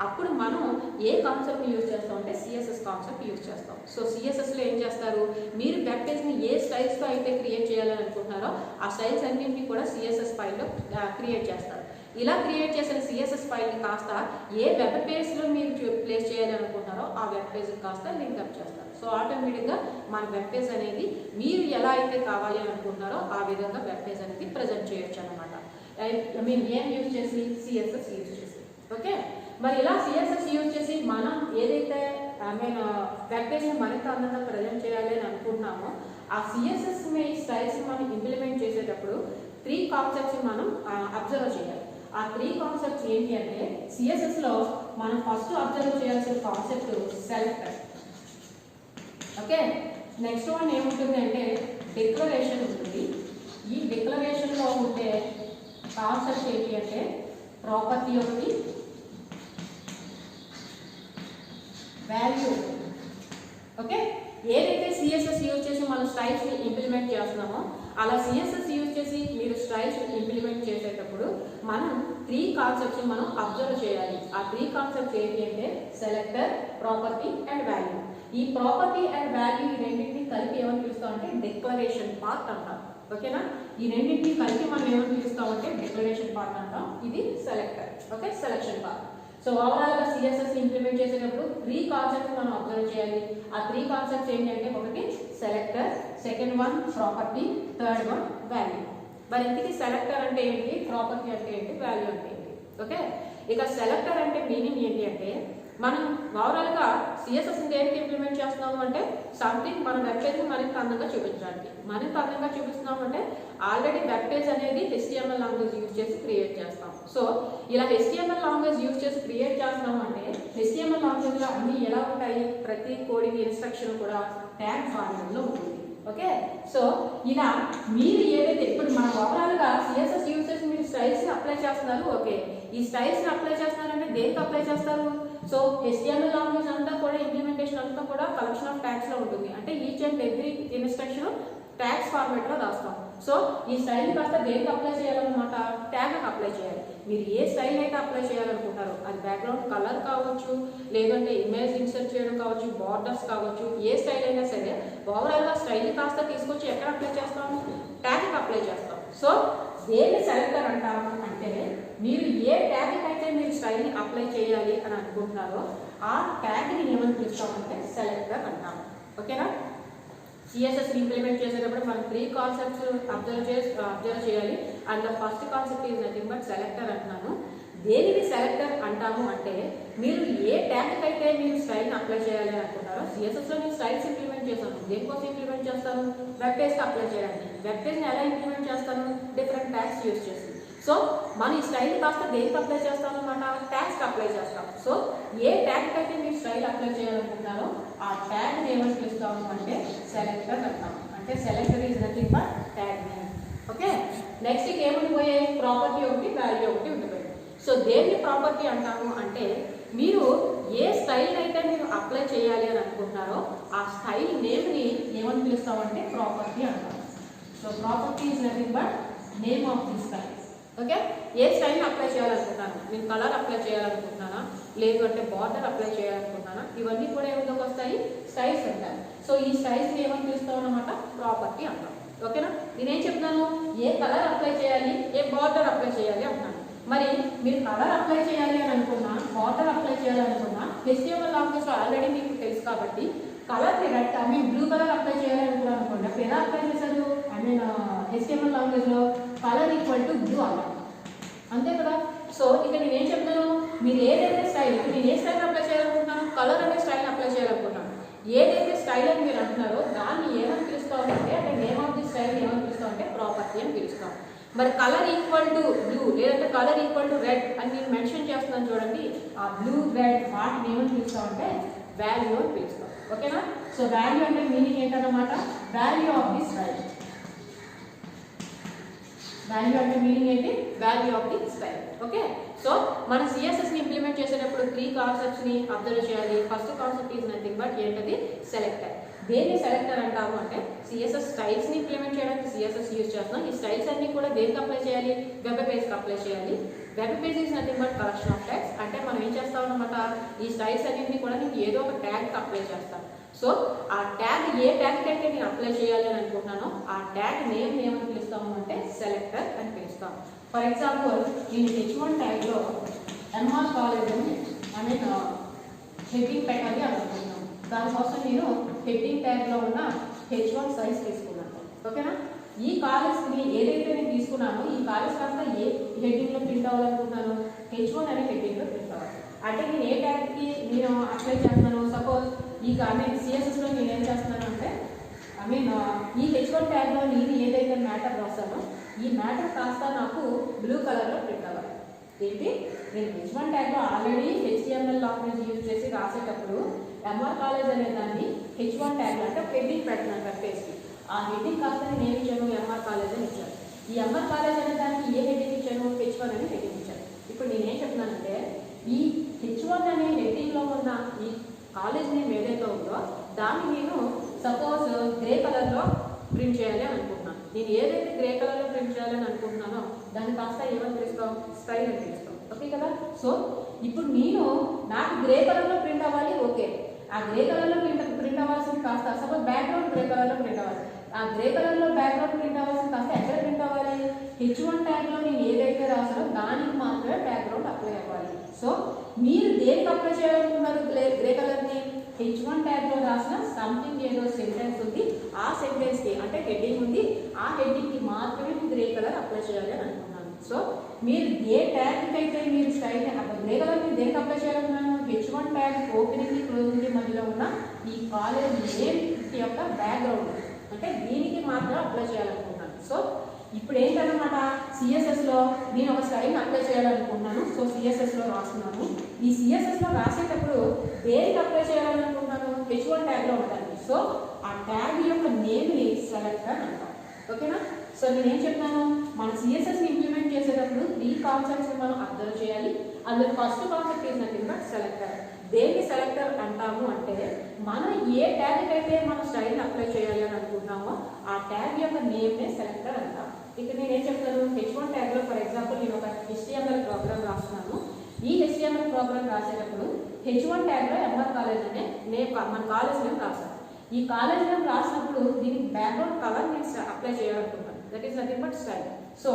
అప్పుడు మనం ఏ కాన్సెప్ట్ని యూజ్ చేస్తాం అంటే CSS కాన్సెప్ట్ యూజ్ చేస్తాం. సో CSSలో ఏం చేస్తారు, మీరు వెబ్ పేజ్ని ఏ స్టైల్స్తో అయితే క్రియేట్ చేయాలని అనుకుంటున్నారో ఆ స్టైల్స్ అన్నింటినీ కూడా CSS ఫైల్లో క్రియేట్ చేస్తారు. ఇలా క్రియేట్ చేసిన CSS ఫైల్ని కాస్త ఏ వెబ్ పేజ్లో మీరు ప్లేస్ చేయాలి అనుకుంటున్నారో ఆ వెబ్ పేజ్కి కాస్త లింక్అప్ చేస్తారు. సో ఆటోమేటిక్గా మన వెబ్ పేజ్ అనేది మీరు ఎలా అయితే కావాలి అని అనుకుంటున్నారో ఆ విధంగా వెబ్ పేజ్ అనేది ప్రజెంట్ చేయొచ్చు అనమాట. ఏం యూజ్ చేసి సిఎస్ఎస్ యూజ్ చేసి. ఓకే, మరి ఇలా సిఎస్ఎస్ యూజ్ చేసి మనం ఏదైతే వెబ్ పేజ్ని మరింత అందంగా ప్రజెంట్ చేయాలి అని అనుకుంటున్నామో ఆ సిఎస్ఎస్ స్టైల్స్ మనం ఇంప్లిమెంట్ చేసేటప్పుడు 3 కాన్సెప్ట్స్ మనం అబ్జర్వ్ చేయాలి. ఆ 3 కాన్సెప్ట్స్ ఏంటి అంటే సిఎస్ఎస్లో మనం ఫస్ట్ అబ్జర్వ్ చేయాల్సిన concept selector. Okay, next one ఏముంటుంది అంటే డిక్లరేషన్ ఉంటుంది. ఈ డిక్లరేషన్లో ఉండే కాన్సెప్ట్ ఏంటి అంటే ప్రాపర్టీ ఒకటి, వాల్యూ. ఓకే, ఏదైతే సిఎస్ఎస్ యూజ్ చేసి మనం స్టైల్స్ని ఇంప్లిమెంట్ చేస్తున్నామో అలా సిఎస్ఎస్ యూజ్ చేసి మీరు స్టైల్స్ ఇంప్లిమెంట్ చేసేటప్పుడు మనం 3 కాన్సెప్ట్స్ మనం అబ్జర్వ్ చేయాలి. ఆ 3 కాన్సెప్ట్స్ ఏంటి అంటే సెలెక్టర్, ప్రాపర్టీ అండ్ వాల్యూ. ఈ ప్రాపర్టీ అండ్ వాల్యూ ఈ రెండింటిని కలిపి ఏమని పిలుస్తాం అంటే డిక్లరేషన్ పార్ట్ అంటాం. ఓకేనా, ఈ రెండింటిని కలిపి మనం ఏమని పిలుస్తాం అంటే డిక్లరేషన్ పార్ట్ అంటాం. ఇది selector. Okay, selection part. So ఓవరాల్గా సిఎస్ఎస్ ఇంప్లిమెంట్ చేసేటప్పుడు 3 కాన్సెప్ట్స్ మనం అబ్జర్వ్ చేయాలి. ఆ 3 కాన్సెప్ట్స్ ఏంటంటే ఒకటి selector, second one property, third one value. మరి ఇంటికి సెలెక్టర్ అంటే ఏంటి, ప్రాపర్టీ అంటే ఏంటి, వాల్యూ అంటే ఏంటి? ఓకే, ఇక సెలెక్టర్ అంటే మీనింగ్ ఏంటి అంటే మనం ఓవరాల్గా సిఎస్ఎస్ దేనికి ఇంప్లిమెంట్ చేస్తున్నాము అంటే సంథింగ్ మన వెబ్ పేజ్ని మరింత అందంగా చూపించడానికి. మరింత అందంగా చూపిస్తున్నాము అంటే ఆల్రెడీ వెబ్ పేజ్ అనేది HTML లాంగ్వేజ్ యూజ్ చేసి క్రియేట్ చేస్తాం. సో ఇలా HTML లాంగ్వేజ్ యూజ్ చేసి క్రియేట్ చేస్తున్నాం అంటే HTML లాంగ్వేజ్లో అన్ని ఎలా ఉంటాయి, ప్రతి కోడింగ్ ఇన్స్ట్రక్షన్ కూడా ట్యాగ్ ఫార్మాట్లో ఉంటుంది. ఓకే, సో ఇలా మీరు ఏదైతే ఇప్పుడు మన ఓవరాల్గా సిఎస్ఎస్ యూజ్ చేసి మీరు స్టైల్స్ని అప్లై చేస్తున్నారు. ఓకే, ఈ స్టైల్స్ని అప్లై చేస్తున్నారంటే దేనికి అప్లై చేస్తారు? సో HTML లాంగ్వేజ్ అంతా కూడా ఇంప్లిమెంటేషన్ అంతా కూడా కలెక్షన్ ఆఫ్ ట్యాగ్స్లో ఉంటుంది. అంటే each and every instruction tags ఫార్మాట్లో రాస్తాం. సో ఈ స్టైల్ కాస్త దేనికి అప్లై చేయాలన్నమాట, ట్యాగ్కి అప్లై చేయాలి. మీరు ఏ స్టైల్ అయితే అప్లై చేయాలనుకుంటారో అది బ్యాక్గ్రౌండ్ కలర్ కావచ్చు, లేదంటే ఇమేజ్ ఇన్సర్ట్ చేయడం కావచ్చు, బార్డర్స్ కావచ్చు, ఏ స్టైల్ అయినా సరే ఓవరాల్గా స్టైల్ కాస్త తీసుకొచ్చి ఎక్కడ అప్లై చేస్తాము, ట్యాగ్కి అప్లై చేస్తాం. సో దేన్ని సెలెక్టర్ అంటాము అంటే మీరు ఏ ట్యాగ్కి అయితే మీరు స్టైల్ని అప్లై చేయాలి అని అనుకుంటున్నారో ఆ ట్యాగ్ని ఏమని పిలుస్తామంటే సెలెక్టర్ అంటాము. ఓకేనా, సిఎస్ఎస్ ఇంప్లిమెంట్ చేసేటప్పుడు మనం 3 కాన్సెప్ట్స్ అబ్జర్వ్ చేయాలి. And the first concept is nothing but selector అంటున్నాను. దేనికి సెలెక్టర్ అంటాము అంటే మీరు ఏ ట్యాగ్కి అయితే మీరు స్టైల్ని అప్లై చేయాలి అని అనుకుంటారో సిఎస్ఎస్లో నేను స్టైల్స్ ఇంప్లిమెంట్ చేస్తాను. దేనికోసం ఇంప్లిమెంట్ చేస్తాను, వెబ్ పేజ్కి అప్లై చేయడానికి. వెబ్ పేజ్ని ఎలా ఇంప్లిమెంట్ చేస్తాను, డిఫరెంట్ ట్యాగ్స్ యూజ్ చేసి. సో మన ఈ స్టైల్ కాస్త దేనికి అప్లై చేస్తాం అన్నమాట, ట్యాగ్స్కి అప్లై చేస్తాం. సో ఏ ట్యాగ్కి అయితే మీరు స్టైల్ అప్లై చేయాలనుకుంటారో ఆ ట్యాగ్ని ఏమని పిలుస్తాము అంటే సెలెక్టర్ అంటాం. అంటే selector is nothing but tag name. Okay, next ఏముండిపోయాయి, ప్రాపర్టీ ఒకటి, వాల్యూ ఒకటి ఉండిపోయాయి. సో దేన్ని ప్రాపర్టీ అంటాము అంటే మీరు ఏ స్టైల్ అయితే మీరు అప్లై చేయాలి అని అనుకుంటున్నారో ఆ స్టైల్ నేమ్ని ఏమని పిలుస్తామంటే ప్రాపర్టీ అంటాం. So property is nothing but name of the style. Okay, ఏ స్టైల్ని అప్లై చేయాలనుకుంటున్నాను, నేను కలర్ అప్లై చేయాలనుకుంటున్నానా, లేదు అంటే బార్డర్ అప్లై చేయాలనుకుంటున్నానా, ఇవన్నీ కూడా ఏమిటోకి వస్తాయి, స్టైల్స్ అంటారు. సో ఈ స్టైల్స్ని ఏమని పిలుస్తాం అన్నమాట, ప్రాపర్టీ అంటాం. ఓకేనా, నేనేం చెప్తాను, ఏ కలర్ అప్లై చేయాలి, ఏ బార్డర్ అప్లై చేయాలి అంటున్నాను. మరి మీరు కలర్ అప్లై చేయాలి అని అనుకున్నా, బార్డర్ అప్లై చేయాలనుకున్నా HTML లాంగ్వేజ్లో ఆల్రెడీ మీకు తెలుసు కాబట్టి కలర్ని రెడ్ బ్లూ కలర్ అప్లై చేయాలనుకున్నాను అనుకోండి. అప్పుడు ఎలా అప్లై చేశారు, HTML లాంగ్వేజ్లో కలర్ ఈక్వల్ టు బ్లూ అన్నారు, అంతే కదా. సో ఇక్కడ నేనేం చెప్తాను, మీరు ఏదైతే స్టైల్, నేను ఏ స్టైల్ అప్లై చేయాలనుకుంటున్నాను, కలర్ అనే స్టైల్ అప్లై చేయాలనుకుంటున్నాను. ఏదైతే స్టైల్ అని మీరు అంటున్నారో దాన్ని ఏమని పిలుస్తామంటే, అంటే నేమ్ ఆఫ్ ది స్టైల్ ఏమని పిలుస్తామంటే ప్రాపర్టీ అని పిలుస్తాం. మరి కలర్ ఈక్వల్ టు బ్లూ లేదంటే కలర్ ఈక్వల్ టు రెడ్ అని నేను మెన్షన్ చేస్తున్నాను చూడండి, ఆ బ్లూ రెడ్ వాటిని ఏమని పిలుస్తామంటే వాల్యూ అని పిలుస్తాం. ఓకేనా, సో వాల్యూ అంటే మీనింగ్ ఏంటన్నమాట, value of the style. Value అంటే మీనింగ్ ఏంటి, value of the style. Okay, so మన సిఎస్ఎస్ని ఇంప్లిమెంట్ చేసేటప్పుడు 3 కాన్సెప్ట్స్ని అబ్జర్వ్ చేయాలి. First concept is nothing but ఏంటది, సెలెక్టర్. దేన్ని సెలెక్టర్ అంటాము అంటే సిఎస్ఎస్ స్టైల్స్ని ఇంప్లిమెంట్ చేయడానికి సిఎస్ఎస్ యూజ్ చేస్తున్నాం. ఈ స్టైల్స్ అన్ని కూడా దేనికి అప్లై చేయాలి, వెబ్ పేజ్కి అప్లై చేయాలి. Web page is nothing but collection of tags. అంటే మనం ఏం చేస్తాం అన్నమాట, ఈ స్టైల్స్ అన్నింటినీ కూడా నేను ఏదో ఒక ట్యాగ్కి అప్లై చేస్తాను. సో ఆ ట్యాగ్ ఏ ట్యాగ్కి అయితే నేను అప్లై చేయాలి అని అనుకుంటున్నానో ఆ ట్యాగ్ నేమ్ ఏమని పిలుస్తాము అంటే సెలెక్టర్ అని పిలుస్తాం. ఫర్ ఎగ్జాంపుల్ నేను H1 ట్యాగ్లో MR కాలేజ్ అని హెడ్డింగ్ పెట్టాలి అనుకుంటున్నాను. దానికోసం నేను హెడ్డింగ్ ట్యాగ్లో ఉన్న H1 సైజ్ తీసుకున్నాను. ఓకేనా, ఈ కాలేజ్ని ఏదైతే నేను తీసుకున్నానో ఈ కాలేజ్ కాస్త హెడ్డింగ్లో ప్రింట్ అవ్వాలనుకుంటున్నాను? H1 అనే హెడ్డింగ్లో ప్రింట్ అవ్వాలి. అంటే నేను ఏ ట్యాగ్కి నేను అప్లై చేస్తున్నాను? సపోజ్ ఈ సిఎస్ఎస్లో నేను ఏం చేస్తున్నాను అంటే ఈ H1 ట్యాగ్లో నేను ఏదైతే మ్యాటర్ రాస్తానో ఈ మ్యాటర్ కాస్త నాకు బ్లూ కలర్లో ప్రింట్ అవ్వాలి. ఏంటి, నేను H1 ట్యాగ్లో ఆల్రెడీ HTML లాంగ్వేజ్ యూజ్ చేసి రాసేటప్పుడు MR కాలేజ్ అనే దాన్ని H1 ట్యాగ్లో అంటే హెడ్డింగ్ పెడుతున్నాను వెబ్ పేజ్కి. ఆ హెడ్డింగ్ కాస్త నేను ఏమి ఇచ్చాను? MR కాలేజ్ అని ఇచ్చాను. ఈ MR కాలేజ్ అనే దానికి ఏ హెడ్డింగ్ ఇచ్చాను? H1 అని హెడ్డింగ్ ఇచ్చాను. ఇప్పుడు నేనేం చెప్తున్నానంటే ఈ H1 అనే హెడ్డింగ్లో ఉన్న ఈ కాలేజ్ నేమ్ ఏదైతే ఉందో దాన్ని నేను సపోజ్ గ్రే కలర్లో ప్రింట్ చేయాలి అని అనుకుంటున్నాను. నేను ఏదైతే గ్రే కలర్లో ప్రింట్ చేయాలని అనుకుంటున్నానో దాన్ని కాస్త ఏమని పిలుస్తాం? స్టైల్ అని పిలుస్తాం. ఓకే కదా? సో ఇప్పుడు నాకు గ్రే కలర్లో ప్రింట్ అవ్వాలి. ఓకే, ఆ గ్రే కలర్లో ప్రింట్ అవ్వాల్సింది కాస్త సపోజ్ బ్యాక్గ్రౌండ్ గ్రే కలర్లో ప్రింట్ అవ్వాలి. ఆ గ్రే కలర్లో బ్యాక్గ్రౌండ్ ప్రింట్ అవ్వాల్సింది కాస్త ఎక్కడ ప్రింట్ అవ్వాలి? H1 ట్యాగ్లో నేను ఏదైతే రాసానో దానికి మాత్రమే బ్యాక్గ్రౌండ్ అప్లై అవ్వాలి. సో మీరు దేనికి అప్లై చేయాలనుకున్నారు గ్రే కలర్ని? H1 ట్యాగ్లో రాసిన సంథింగ్ ఏదో సెంటెన్స్ ఉంది, ఆ సెంటెన్స్కి అంటే హెడ్డింగ్ ఉంది, ఆ హెడ్డింగ్కి మాత్రమే గ్రే కలర్ అప్లై చేయాలి అని అనుకున్నాను. సో మీరు ఏ ట్యాగ్కి అయితే మీరు స్టైల్ గ్రే కలర్ని దేనికి అప్లై చేయాలనుకున్నాను? H1 ట్యాగ్ ఓపెనింగ్ క్లోజింగ్ మధ్యలో ఉన్న ఈ కాలేజ్ నేమ్ యొక్క బ్యాక్గ్రౌండ్ అంటే దీనికి మాత్రం అప్లై చేయాలనుకున్నాను. సో ఇప్పుడు ఏంటన్నమాట, సిఎస్ఎస్లో నేను ఒక స్టైల్ని అప్లై చేయాలనుకుంటున్నాను. సో సిఎస్ఎస్లో రాస్తున్నాను. ఈ సిఎస్ఎస్లో రాసేటప్పుడు దేనికి అప్లై చేయాలనుకుంటున్నాను? H1 ట్యాగ్లో ఉంటాను. సో ఆ ట్యాగ్ యొక్క నేమ్ని సెలెక్ట్ అని అంటాం. ఓకేనా? సో నేనేం చెప్తాను, మన సిఎస్ఎస్ని ఇంప్లిమెంట్ చేసేటప్పుడు 3 కాన్సెప్ట్స్ మనం అబ్జర్వ్ చేయాలి. అందులో ఫస్ట్ కాన్సెప్ట్ ఏంటంటే సెలెక్టర్. దేన్ని సెలెక్టర్ అంటాము అంటే మనం ఏ ట్యాగ్ అయితే మన స్టైల్ని అప్లై చేయాలి అని అనుకుంటున్నామో ఆ ట్యాగ్ యొక్క నేమ్నే సెలెక్టర్ అంటాం. ఇక్కడ నేను ఏం చెప్తాను, H1 ట్యాగ్లో ఫర్ ఎగ్జాంపుల్ నేను ఒక HTML ప్రోగ్రామ్ రాస్తున్నాను. ఈ HTML ప్రోగ్రామ్ రాసేటప్పుడు H1 ట్యాగ్లో MR కాలేజ్ అనే మన కాలేజ్ నేమ్ రాస్తాను. ఈ కాలేజ్ నేమ్ రాసినప్పుడు దీనికి బ్యాక్గ్రౌండ్ కలర్ నేను అప్లై చేయాలనుకుంటాను. That is nothing but style. So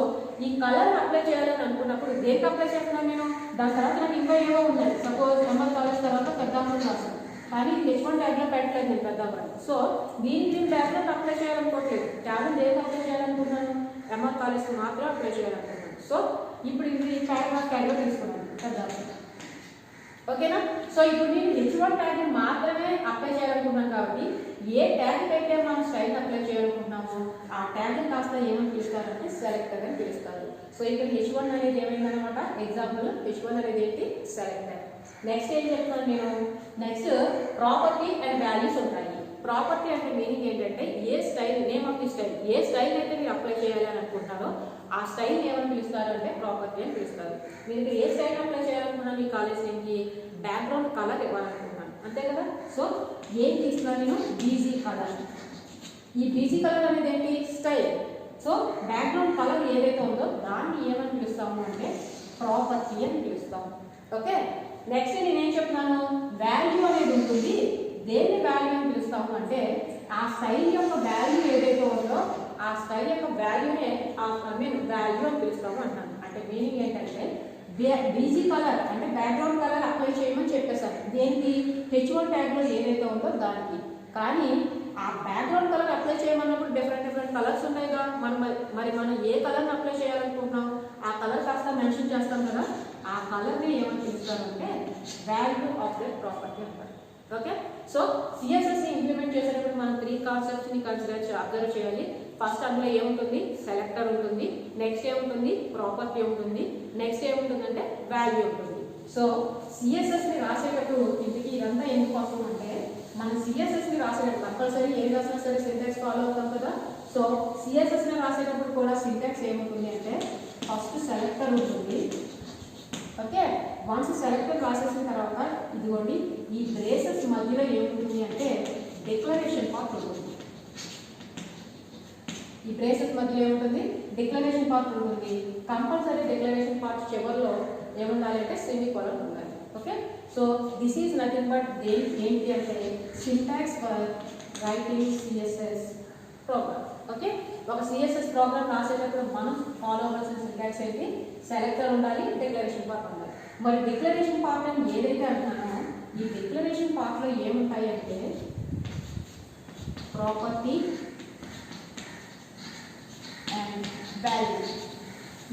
ఈ కలర్ అప్లై చేయాలని అనుకున్నప్పుడు దేనికి అప్లై చేస్తున్నాను నేను? దాని తర్వాత నాకు ఇంకా ఏవో ఉండాలి. సపోజ్ MR కాలేజ్ తర్వాత పెద్దాపురం రాస్తాను, కానీ H1 ట్యాగ్లో పెట్టలేదు నేను పెద్దాపురం. సో దీనికి బ్యాక్గ్రౌండ్ అప్లై చేయాలనుకోవట్లేదు. ట్యాగ్ దేనికి అప్లై చేయాలనుకుంటున్నాను? MR కాలేజ్కి మాత్రం అప్లై చేయాలనుకుంటున్నాను. సో ఇప్పుడు ఇది పారాగ్రాఫ్ ట్యాగ్లో తీసుకున్నాను పెద్దాపురం. ఓకేనా? సో ఇప్పుడు నేను H1 ట్యాగ్ని మాత్రమే అప్లై చేయాలనుకుంటున్నాను కాబట్టి ఏ ట్యాగ్కి అయితే మనం స్టైల్ని అప్లై చేయాలనుకుంటున్నామో ఆ ట్యాగ్ని కాస్త ఏమని పిలుస్తారంటే సెలెక్టర్ అని పిలుస్తారు. సో ఇక్కడ H1 అనేది ఏమైందనమాట, ఎగ్జాంపుల్ H1 అనేది ఏంటి? సెలెక్టర్. నెక్స్ట్ ఏం చెప్తాను నేను, నెక్స్ట్ ప్రాపర్టీ అండ్ వాల్యూస్ ఉంటాయి. ప్రాపర్టీ అంటే మీనింగ్ ఏంటంటే ఏ style, name of the style, ఏ స్టైల్ అయితే మీరు అప్లై చేయాలి అని అనుకుంటారో ఆ స్టైల్ ఏమని పిలుస్తారు అంటే ప్రాపర్టీ అని పిలుస్తారు. మీరు ఏ స్టైల్ అప్లై చేయాలనుకున్నాను ఈ కాలేజ్ నేమ్కి? బ్యాక్గ్రౌండ్ కలర్ ఇవ్వాలనుకుంటున్నాను, అంతే కదా? సో ఏం తీసుకున్నాను నేను? BG colour. ఈ బీజీ కలర్ అనేది ఏంటి? స్టైల్. సో బ్యాక్గ్రౌండ్ కలర్ ఏదైతే ఉందో దాన్ని ఏమని పిలుస్తాము అంటే ప్రాపర్టీ అని పిలుస్తాము. ఓకే, నెక్స్ట్ నేనేం చెప్తున్నాను, వాల్యూ అనేది ఉంటుంది. దేన్ని వాల్యూ అని పిలుస్తాము అంటే ఆ స్టైల్ యొక్క వాల్యూ ఏదైతే ఉందో ఆ స్టైల్ యొక్క వాల్యూనే వాల్యూ అని పిలుస్తాము అంటాను. అంటే మీనింగ్ ఏంటంటే బీజీ కలర్ అంటే బ్యాక్గ్రౌండ్ కలర్ అప్లై చేయమని చెప్పేసాను. దేనికి? H1 ట్యాగ్లో ఏదైతే ఉందో దానికి. కానీ ఆ బ్యాక్గ్రౌండ్ కలర్ అప్లై చేయమన్నప్పుడు డిఫరెంట్ కలర్స్ ఉన్నాయిగా. మనం ఏ కలర్ని అప్లై చేయాలనుకుంటున్నాం ఆ కలర్ కాస్త మెన్షన్ చేస్తాం కదా, ఆ కలర్ని ఏమని పిలుస్తారంటే వాల్యూ ఆఫ్ దట్ ప్రాపర్టీ అంటారు. ఓకే, సో సిఎస్ఎస్ని ఇంప్లిమెంట్ చేసేటప్పుడు మనం 3 కాన్సెప్ట్స్ని అబ్జర్వ్ చేయాలి. ఫస్ట్ అందులో ఏముంటుంది? సెలెక్టర్ ఉంటుంది. నెక్స్ట్ ఏముంటుంది? ప్రాపర్టీ ఉంటుంది. నెక్స్ట్ ఏముంటుందంటే వాల్యూ ఉంటుంది. సో సిఎస్ఎస్ని రాసేటప్పుడు ఇంటికి ఇదంతా ఎందుకోసం అంటే మనం సిఎస్ఎస్ని రాసేటప్పుడు కంపల్సరీ ఏం రాసినా సరే సింటాక్స్ ఫాలో అవుతాం కదా. సో సిఎస్ఎస్ని రాసేటప్పుడు కూడా సింటాక్స్ ఏముంటుంది అంటే ఫస్ట్ సెలెక్టర్ ఉంటుంది. ఓకే, వన్స్ సెలెక్టర్ రాసేసిన తర్వాత ఇదిగోండి ఈ బ్రేసెస్ మధ్యలో ఏముంటుంది అంటే డిక్లరేషన్ పార్ట్ ఉంటుంది. ఈ బ్రేసెస్ మధ్యలో ఏముంటుంది? డిక్లరేషన్ పార్ట్ ఉంటుంది. కంపల్సరీ డిక్లరేషన్ పార్ట్ చివరిలో ఏముండాలి అంటే సెమీకోలన్ ఉండాలి. Okay, so this is nothing but ఏంటి అంటే syntax for writing CSS program. Okay, ఒక సిఎస్ఎస్ ప్రోగ్రామ్ రాసేటప్పుడు మనం ఫాలో అవ్వాల్సిన సింటాక్స్ ఏంటి? సెలెక్టర్ ఉండాలి, డిక్లరేషన్ పార్ట్ ఉండాలి. మరి డిక్లరేషన్ పార్ట్ అని ఏదైతే అంటున్నామో ఈ డిక్లరేషన్ పార్ట్లో ఏముంటాయి అంటే ప్రాపర్టీ అండ్ వాల్యూ.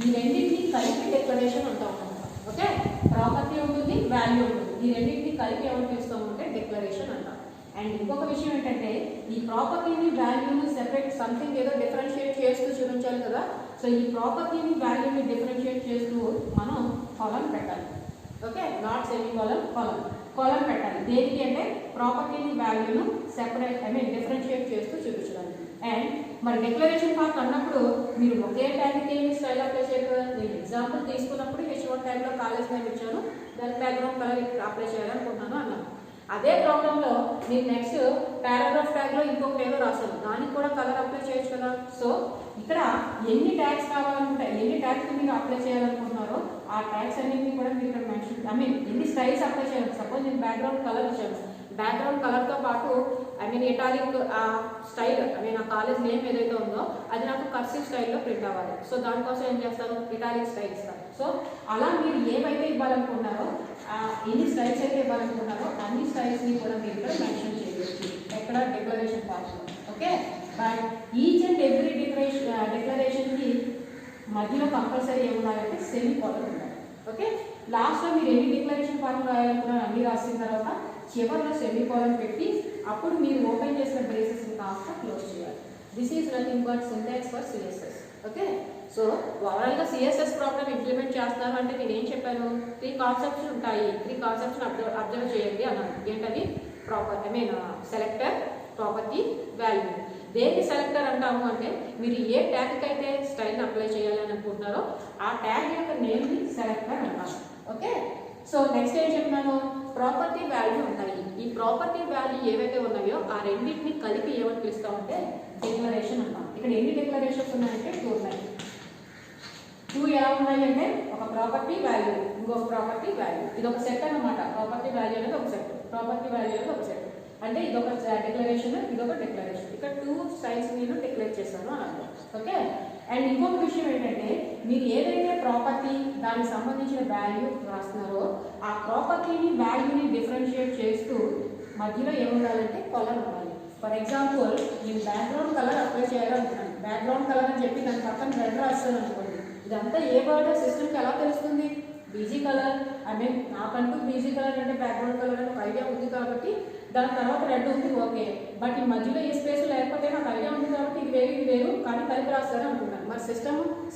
ఈ రెండింటిని కలిపి డిక్లరేషన్ అంటాం అనమాట. ఓకే, ప్రాపర్టీ ఉంటుంది, వాల్యూ ఉంటుంది, ఈ రెండింటిని కలిపి ఏమని పిలుస్తామంటే డిక్లరేషన్ అంటాం. అండ్ ఇంకొక విషయం ఏంటంటే ఈ ప్రాపర్టీని వాల్యూని సెపరేట్ సంథింగ్ ఏదో డిఫరెన్షియేట్ చేస్తూ చూపించాలి కదా. సో ఈ ప్రాపర్టీని వాల్యూని డిఫరెన్షియేట్ చేస్తూ మనం కాలమ్ పెట్టాలి. Okay, not semi column, column పెట్టాలి. దేనికి అంటే ప్రాపర్టీని వాల్యూను సెపరేట్ డిఫరెన్షియేట్ చేస్తూ చూపించడానికి. అండ్ మరి డిక్లరేషన్ పార్ట్ అన్నప్పుడు మీరు ఒకే ట్యాగ్కి ఏమి స్టైల్ అప్లై చేయగలరు. నేను ఎగ్జాంపుల్ తీసుకున్నప్పుడు H1 ట్యాగ్లో కాలేజ్ నేమ్ ఇచ్చాను, దాని బ్యాక్గ్రౌండ్ కలర్ అప్లై చేయాలనుకుంటున్నాను అన్నాను. అదే ప్రోగ్రామ్లో నేను నెక్స్ట్ పారాగ్రాఫ్ ట్యాగ్లో ఇంకొకటి ఏదో రాశాను, దానికి కూడా కలర్ అప్లై చేయొచ్చు కదా. సో ఇక్కడ ఎన్ని ట్యాగ్స్ కావాలనుకుంటే ఎన్ని ట్యాగ్స్ మీరు అప్లై చేయాలనుకుంటున్నారో ఆ ట్యాగ్స్ అన్నింటినీ కూడా మీరు ఇక్కడ మెన్షన్ ఎన్ని స్టైల్స్ అప్లై చేయాలి. సపోజ్ నేను బ్యాక్గ్రౌండ్ కలర్ ఇచ్చాను, బ్యాక్గ్రౌండ్ కలర్తో పాటు ఇటాలిక్ స్టైల్ ఆ కాలేజ్ నేమ్ ఏదైతే ఉందో అది నాకు కర్సివ్ స్టైల్లో ప్రింట్ అవ్వాలి. సో దానికోసం ఏం చేస్తాను, ఇటాలిక్ స్టైల్ ఇస్తాను. సో అలా మీరు ఏవైతే ఇవ్వాలనుకున్నారో ఎన్ని స్టైల్స్ అయితే ఇవ్వాలనుకున్నారో అన్ని స్టైల్స్ని కూడా మీరు ఇక్కడ మెన్షన్ చేయవచ్చు ఎక్కడ డిక్లరేషన్ పార్ట్లో. Okay, but each and every డిక్లరేషన్కి మధ్యలో కంపల్సరీ ఏమున్నాయంటే సెమీ కాలమ్ ఉండాలి. ఓకే, లాస్ట్లో మీరు ఎన్ని డిక్లరేషన్ పార్ట్లు రాయాలనుకున్నారో అన్ని రాసిన తర్వాత చివరిలో సెమీ కాలమ్ పెట్టి అప్పుడు మీరు ఓపెన్ చేసిన బ్రేసెస్ని కాస్త క్లోజ్ చేయాలి. This is nothing but syntax for CSS. Okay, so ఓవరాల్గా సిఎస్ఎస్ ప్రోగ్రామ్ ఇంప్లిమెంట్ చేస్తున్నారు అంటే నేను ఏం చెప్పాను, 3 కాన్సెప్ట్స్ ఉంటాయి, 3 కాన్సెప్ట్స్ అబ్జర్వ్ చేయండి అన్నాను. ఏంటవి, సెలెక్టర్, ప్రాపర్టీ, వాల్యూ. దేనికి సెలెక్టర్ అంటాము అంటే మీరు ఏ ట్యాగ్కి అయితే స్టైల్ని అప్లై చేయాలని అనుకుంటున్నారో ఆ ట్యాగ్ యొక్క నేమ్ని సెలెక్టర్ అంటాము. ఓకే, సో నెక్స్ట్ ఏం చెప్పినాను, ప్రాపర్టీ వాల్యూ ఉంటాయి. ఈ ప్రాపర్టీ వాల్యూ ఏవైతే ఉన్నాయో ఆ రెండింటిని కలిపి ఏమని పిలుస్తామంటే డిక్లరేషన్ అంటాం. ఇక్కడ ఎన్ని డిక్లరేషన్స్ ఉన్నాయంటే 2 ఉన్నాయి. 2 ఎలా ఉన్నాయంటే ఒక ప్రాపర్టీ వాల్యూ, ఇంకొక ప్రాపర్టీ వాల్యూ. ఇది ఒక సెట్ అన్నమాట. ప్రాపర్టీ వాల్యూ అనేది ఒక సెట్, ప్రాపర్టీ వాల్యూ అనేది ఒక సెట్. అంటే ఇదొక డిక్లరేషన్, ఇదొక డిక్లరేషన్. ఇక్కడ 2 స్టైల్స్ నేను డిక్లేర్ చేస్తాను అని అర్థం. ఓకే, అండ్ ఇంకొక విషయం ఏంటంటే మీరు ఏదైతే ప్రాపర్టీ దానికి సంబంధించిన వాల్యూ రాస్తున్నారో ఆ ప్రాపర్టీని వాల్యూని డిఫరెన్షియేట్ చేస్తూ మధ్యలో ఏముండాలంటే కాలమ్ ఉండాలి. ఫర్ ఎగ్జాంపుల్ నేను బ్యాక్గ్రౌండ్ కలర్ అప్లై చేయాలనుకున్నాను, బ్యాక్గ్రౌండ్ కలర్ అని చెప్పి దాని పక్కన రెడ్ రాస్తాను అనుకోండి. ఇదంతా ఏ వర్డ్ సిస్టమ్కి ఎలా తెలుస్తుంది, బీజీ కలర్. నాకంటూ బీజీ కలర్ అంటే బ్యాక్గ్రౌండ్ కలర్ అని ఒక ఐడియా ఉంది కాబట్టి దాని తర్వాత రెడ్ ఉంది. ఓకే, బట్ ఈ మధ్యలో ఏ స్పేస్ లేకపోతే నాకు ఐడియా ఉంది కాబట్టి ఇది వేరు కానీ కలిపి రాస్తారు అనుకున్నాను. మరి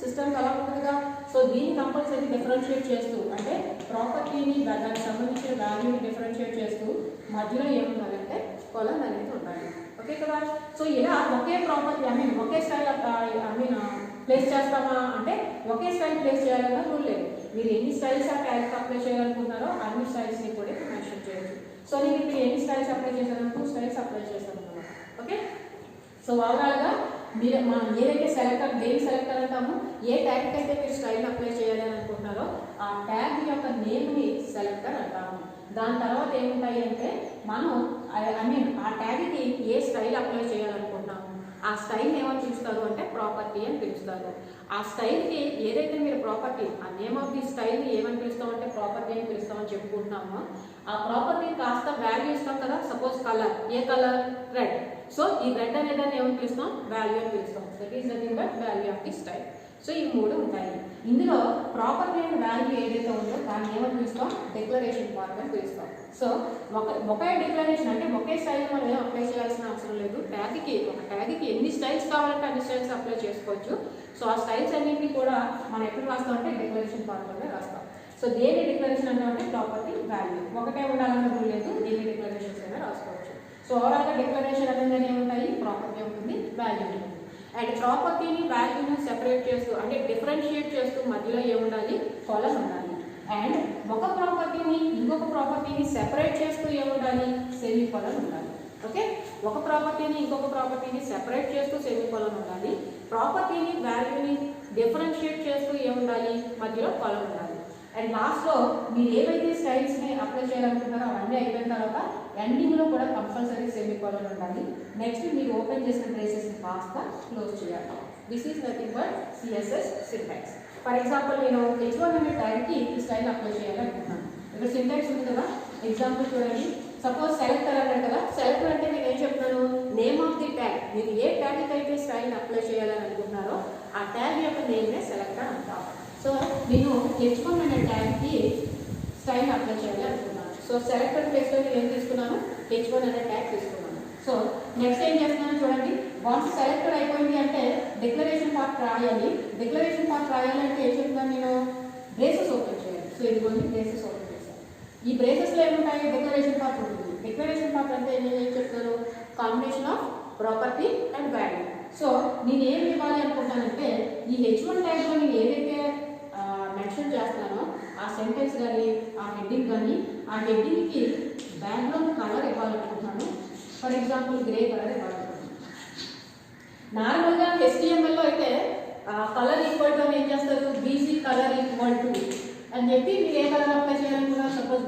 సిస్టమ్కి అలా ఉంటుందిగా. సో దీన్ని కంపల్సరీ డిఫరెన్షియేట్ చేస్తూ అంటే ప్రాపర్టీని దానికి సంబంధించిన వాల్యూని డిఫరెన్షియేట్ చేస్తూ మధ్యలో ఏముండాలంటే కాలమ్ అనేది ఉండాలి. ఓకే కదా. సో ఇలా ఒకే ప్రాపర్టీ ఒకే స్టైల్ ప్లేస్ చేస్తామా అంటే ఒకే స్టైల్ ప్లేస్ చేయాలన్నా రూల్ లేదు. మీరు ఎన్ని స్టైల్స్ ఆ ట్యాగ్కి అప్లై చేయాలనుకుంటున్నారో అన్ని స్టైల్స్ని కూడా మెన్షన్ చేయొచ్చు. సో నేను ఇప్పుడు ఎన్ని స్టైల్స్ అప్లై చేశాను, 2 స్టైల్స్ అప్లై చేశాను అన్నమాట. ఓకే, సో ఓవరాల్గా మనం ఏదైతే దేని సెలెక్టర్ అంటామో ఏ ట్యాగ్కి అయితే మీరు స్టైల్ అప్లై చేయాలని అనుకుంటున్నారో ఆ ట్యాగ్ యొక్క నేమ్ని సెలెక్టర్ అంటాము. దాని తర్వాత ఏముంటాయి అంటే మనం ఆ ట్యాగ్కి ఏ స్టైల్ అప్లై చేయాలనుకుంటున్నాము ఆ స్టైల్ని ఏమని పిలుస్తారు అంటే ప్రాపర్టీ అని పిలుస్తారు. ఆ స్టైల్కి ఏదైతే మీరు ప్రాపర్టీ ఆ నేమ్ ఆఫ్ ది స్టైల్ని ఏమని పిలుస్తామంటే ప్రాపర్టీ అని పిలుస్తామని చెప్పుకుంటున్నామో ఆ ప్రాపర్టీ కాస్త వాల్యూ ఇస్తాం కదా. సపోజ్ కలర్, ఏ కలర్, రెడ్. సో ఈ రెడ్ అనేదాన్ని ఏమని పిలుస్తాం, వాల్యూ అని పిలుస్తాం. That is nothing but value of the style. So ఈ 3 ఉంటాయి. ఇందులో ప్రాపర్టీ అండ్ వాల్యూ ఏదైతే ఉందో దాన్ని ఏమని పిలుస్తాం, డిక్లరేషన్ పార్ట్ అని పిలుస్తాం. సో ఒకే డిక్లరేషన్ అంటే ఒకే స్టైల్ మనం ఏం అప్లై చేయాల్సిన అవసరం లేదు. ఒక ట్యాగ్కి ఎన్ని స్టైల్స్ కావాలంటే అన్ని స్టైల్స్ అప్లై చేసుకోవచ్చు. సో ఆ స్టైల్స్ అన్నింటినీ కూడా మనం ఎక్కడ రాస్తామంటే డిక్లరేషన్ పార్ట్లోనే రాస్తాం. సో దేని డిక్లరేషన్ అంటే ప్రాపర్టీ వాల్యూ ఒకటే ఉండాలన్న రూల్ లేదు, దేని డిక్లరేషన్స్ అయినా రాసుకోవచ్చు. సో ఓవరాల్గా డిక్లరేషన్ అనేది ఏముంటాయి, ప్రాపర్టీ ఉంటుంది, వాల్యూ ఉంటుంది. అండ్ ప్రాపర్టీని వాల్యూని సెపరేట్ చేస్తూ అంటే డిఫరెన్షియేట్ చేస్తూ మధ్యలో ఏముండాలి, కాలమ్ ఉండాలి. అండ్ ఒక ప్రాపర్టీని ఇంకొక ప్రాపర్టీని సెపరేట్ చేస్తూ ఏముండాలి, సెమీ కాలమ్ ఉండాలి. ఓకే, ఒక ప్రాపర్టీని ఇంకొక ప్రాపర్టీని సెపరేట్ చేస్తూ సెమీ కాలమ్ ఉండాలి. ప్రాపర్టీని వాల్యూని డిఫరెన్షియేట్ చేస్తూ ఏముండాలి, మధ్యలో కాలమ్ ఉండాలి. అండ్ లాస్ట్లో మీరు ఏవైతే స్టైల్స్ని అప్లై చేయాలనుకుంటారో అవన్నీ అయిపోయిన తర్వాత ఎండింగ్లో కూడా కంపల్సరీ సెమీ కాలమ్ ఉండాలి. నెక్స్ట్ మీరు ఓపెన్ చేసిన బ్రేసెస్ని కాస్త క్లోజ్ చేయాలి. This is nothing but CSS syntax. For example నేను H1 అనే ట్యాగ్కి ఈ స్టైల్ అప్లై చేయాలనుకుంటున్నాను. ఇక్కడ సింటాక్స్ ఉంది కదా, ఎగ్జాంపుల్ చూడండి. సపోజ్ సెలెక్టర్ అన్నాడు కదా, సెలెక్టర్ అంటే నేను ఏం చెప్తాను, నేమ్ ఆఫ్ ది ట్యాగ్. మీరు ఏ ట్యాగ్కి అయితే స్టైల్ని అప్లై చేయాలని అనుకుంటున్నారో ఆ ట్యాగ్ యొక్క నేమ్నే సెలెక్టర్ అంటాం. సో నేను H1 అనే ట్యాగ్కి స్టైల్ అప్లై చేయాలి అనుకున్నాను. సో సెలెక్టెడ్ ప్లేస్లో నేను ఏం తీసుకున్నాను, H1 అనే ట్యాగ్ తీసుకున్నాను. సో నెక్స్ట్ ఏం చేస్తున్నాను చూడండి, వన్స్ సెలెక్టెడ్ అయిపోయింది అంటే డిక్లరేషన్ పార్ట్ రాయాలి. డిక్లరేషన్ పార్ట్ రాయాలంటే ఏం చెప్తున్నాను నేను, బ్రేసెస్ ఓపెన్ చేయాలి. సో ఇదిగోండి బ్రేసెస్ ఓపెన్ చేశాను. ఈ బ్రేసెస్లో ఏముంటాయి, డిక్లరేషన్ పార్ట్ ఉంటుంది. డిక్లరేషన్ పార్ట్ అంటే నేను ఏం చెప్తాను, combination of property and value. So నేను ఏం ఇవ్వాలి అనుకుంటానంటే ఈ H1 ట్యాగ్లో నేను ఏదైతే మెన్షన్ చేస్తున్నానో ఆ సెంటెన్స్ కానీ ఆ హెడ్డింగ్ కానీ ఆ హెడ్డింగ్కి బ్యాక్గ్రౌండ్ కలర్ ఇవ్వాలనుకుంటున్నాను. ఫర్ ఎగ్జాంపుల్ గ్రే కలర్ ఇవ్వాలనుకుంటున్నాను. నార్మల్గా HTML లో అయితే కలర్ ఈక్వల్ టు ఏం చేస్తారు, బీసీ కలర్ ఈక్వల్ టు అని చెప్పి మీరు ఏ కలర్ అప్లై చేయాలనుకున్నా, సపోజ్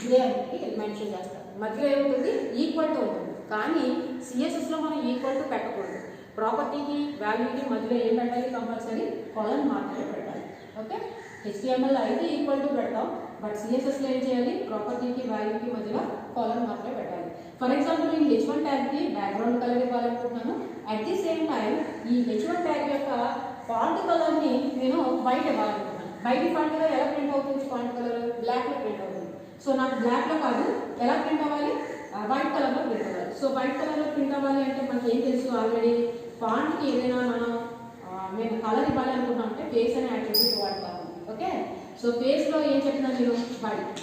గ్రే అని మెన్షన్ చేస్తారు. మధ్యలో ఏముంటుంది, ఈక్వల్ టు ఉంటుంది. కానీ సిఎస్ఎస్లో మనం ఈక్వల్ టు పెట్టకూడదు. ప్రాపర్టీకి వాల్యూకి మధ్యలో ఏం పెట్టాలి, కంపల్సరీ కాలన్ మాత్రమే పెట్టాలి. ఓకే, HTML అయితే ఈక్వల్ టు పెడతాం, బట్ సిఎస్ఎస్లో ఏం చేయాలి, ప్రాపర్టీకి వాల్యూకి మధ్యలో కాలన్ మాత్రమే పెట్టాలి. ఫర్ ఎగ్జాంపుల్ నేను H1 ట్యాగ్కి బ్యాక్గ్రౌండ్ కలర్ ఇవ్వాలనుకుంటున్నాను. అట్ ది సేమ్ టైం ఈ H1 ట్యాగ్ యొక్క ఫాంట్ కలర్ని నేను వైట్ ఇవ్వాలనుకుంటున్నాను. బై డిఫాల్ట్గా ఎలా ప్రింట్ అవుతుంది ఫాంట్ కలర్, బ్లాక్లో ప్రింట్ అవుతుంది. సో నాకు బ్లాక్లో కాదు, ఎలా ప్రింట్ అవ్వాలి, వైట్ కలర్లో ప్రింట్ అవ్వాలి. సో వైట్ కలర్లో ప్రింట్ అవ్వాలి అంటే మనకి ఏం తెలుసు, ఆల్రెడీ ఫాంట్కి ఏదైనా మేము కలర్ ఇవ్వాలి అనుకుంటాం అంటే ఫేస్ అనే యాట్రిబ్యూట్ వాడతాము. ఓకే, సో ఫేస్లో ఏం చెప్తున్నాను నేను, వైట్.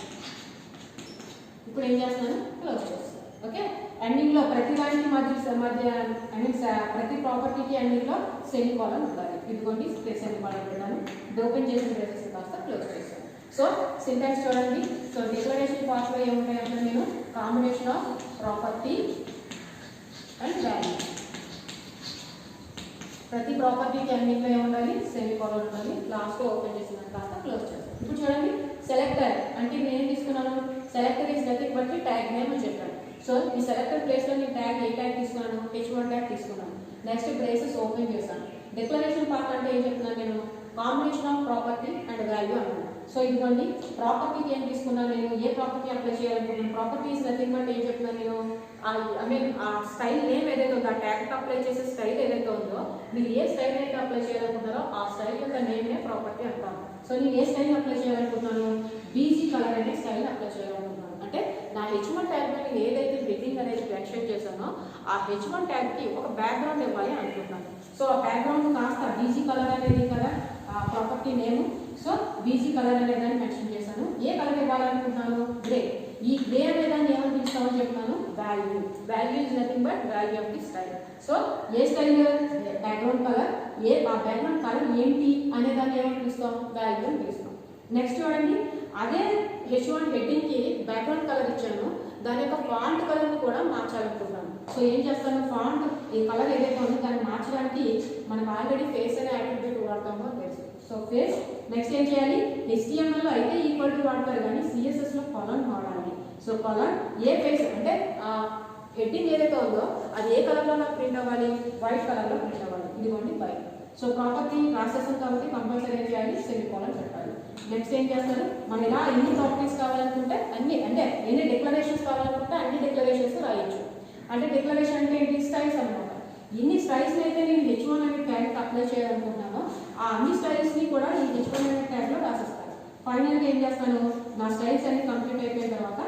ఇప్పుడు ఏం చేస్తున్నాను, క్లోజ్ చేస్తాను. ఓకే, ఎండింగ్లో ప్రతి దానికి మధ్య ఐ మీన్ ప్రతి ప్రాపర్టీకి ఎండింగ్లో సెమీ కాలన్ ఉండాలి. ఇదిగోండి సెమీ కాలన్ పెట్టాను. ఓపెన్ చేసిన ప్లేసెస్ కాస్త క్లోజ్ చేస్తాను. సో సింటాక్స్ చూడండి. సో డిక్లరేషన్ పార్ట్లో ఏముంటాయి అంటే నేను combination of property and value. ప్రతి ప్రాపర్టీకి అన్నింటిలో ఏముండాలి, సెమీ కాలన్ ఉండాలి. లాస్ట్లో ఓపెన్ చేసిన తర్వాత క్లోజ్ చేస్తాను. ఇప్పుడు చూడండి సెలెక్టర్ అంటే నేను ఏం తీసుకున్నాను, selector is nothing but tag name అని చెప్పాను. సో ఈ సెలెక్టర్ ప్లేస్లో నేను ట్యాగ్ ఏ ట్యాగ్ తీసుకున్నాను, H1 ట్యాగ్ తీసుకున్నాను. నెక్స్ట్ బ్రేసెస్ ఓపెన్ చేశాను. డిక్లరేషన్ పార్ట్ అంటే ఏం చెప్తున్నాను నేను, combination of property and value అనుకున్నాను. సో ఇదిగోండి ప్రాపర్టీకి ఏం తీసుకున్నాను నేను, ఏ ప్రాపర్టీ అప్లై చేయాలనుకున్నాను, ప్రాపర్టీ ఈస్ నథింగ్ బట్ ఏం చెప్తున్నాను నేను, ఐ మీన్ ఆ స్టైల్ నేమ్ ఏదైతే ఉందో, ఆ ట్యాగ్కి అప్లై చేసే స్టైల్ ఏదైతే ఉందో, మీరు ఏ స్టైల్ అయితే అప్లై చేయాలనుకుంటారో ఆ స్టైల్ యొక్క నేమ్నే ప్రాపర్టీ అంటాను. సో నేను ఏ స్టైల్ అప్లై చేయాలనుకుంటున్నాను, బీజీ కలర్ అనే స్టైల్ అప్లై చేయాలనుకుంటున్నాను. అంటే నా H1 ట్యాగ్లో నేను ఏదైతే హెడ్డింగ్ అనేది మెన్షన్ చేశానో ఆ H1 ట్యాగ్కి ఒక బ్యాక్గ్రౌండ్ ఇవ్వాలి అనుకుంటున్నాను. సో ఆ బ్యాక్గ్రౌండ్ కాస్త బీజీ కలర్ అనేది కదా property name. So BG colour అనే దాన్ని మెన్షన్ చేశాను. ఏ కలర్ ఇవ్వాలనుకుంటున్నాను, గ్రే. ఈ గ్రే అనే దాన్ని ఏమని పిలుస్తామని చెప్తున్నాను, value. Value is nothing but value of the style. So ఏ స్టైల్, బ్యాక్గ్రౌండ్ కలర్. ఆ బ్యాక్గ్రౌండ్ కలర్ ఏంటి అనే దాన్ని ఏమని పిలుస్తాం, వాల్యూ అని పిలుస్తాం. నెక్స్ట్ చూడండి, అదే H1 హెడ్డింగ్కి బ్యాక్గ్రౌండ్ కలర్ ఇచ్చాను, దాని యొక్క ఫాంట్ కలర్ని కూడా మార్చాలనుకుంటున్నాను. సో ఏం చేస్తాను, ఫాంట్ ఈ కలర్ ఏదైతే ఉందో దాన్ని మార్చడానికి మనకు ఆల్రెడీ ఫేస్ అనే యాట్రిబ్యూట్ వాడతామో తెలుసు. So face. నెక్స్ట్ ఏం చేయాలి, HTMLలో అయితే ఈక్వల్ టు వాడతారు కానీ CSSలో కాలన్ వాడాలి. సో కాలన్ ఏ ఫేస్ అంటే హెడ్డింగ్ ఏదైతే ఉందో అది ఏ కలర్లో నాకు ప్రింట్ అవ్వాలి, వైట్ కలర్లో ప్రింట్ అవ్వాలి. ఇదిగోండి వైట్. సో ప్రాపర్టీ ప్రాసెస్ కాబట్టి కంపల్సరీ ఏం చేయాలి, సెమీ కాలన్ పెట్టాలి. నెక్స్ట్ ఏం చేస్తారు, మనం ఇలా ఎన్ని ప్రాపర్టీస్ కావాలనుకుంటే అన్ని, అంటే ఎన్ని డిక్లరేషన్స్ కావాలనుకుంటే అన్ని డిక్లరేషన్స్ రాయొచ్చు. అంటే డిక్లరేషన్ అంటే ఏంటి, స్టైల్స్ అనమాట. ఎన్ని స్టైల్స్ అయితే నేను H1 అనే ట్యాగ్కి అప్లై చేయాలనుకుంటున్నానో ఆ అన్ని స్టైల్స్ని కూడా ఈ H1 అనే ట్యాగ్లో రాసేస్తాను. ఫైనల్గా ఏం చేస్తాను, నా స్టైల్స్ అన్ని కంప్లీట్ అయిపోయిన తర్వాత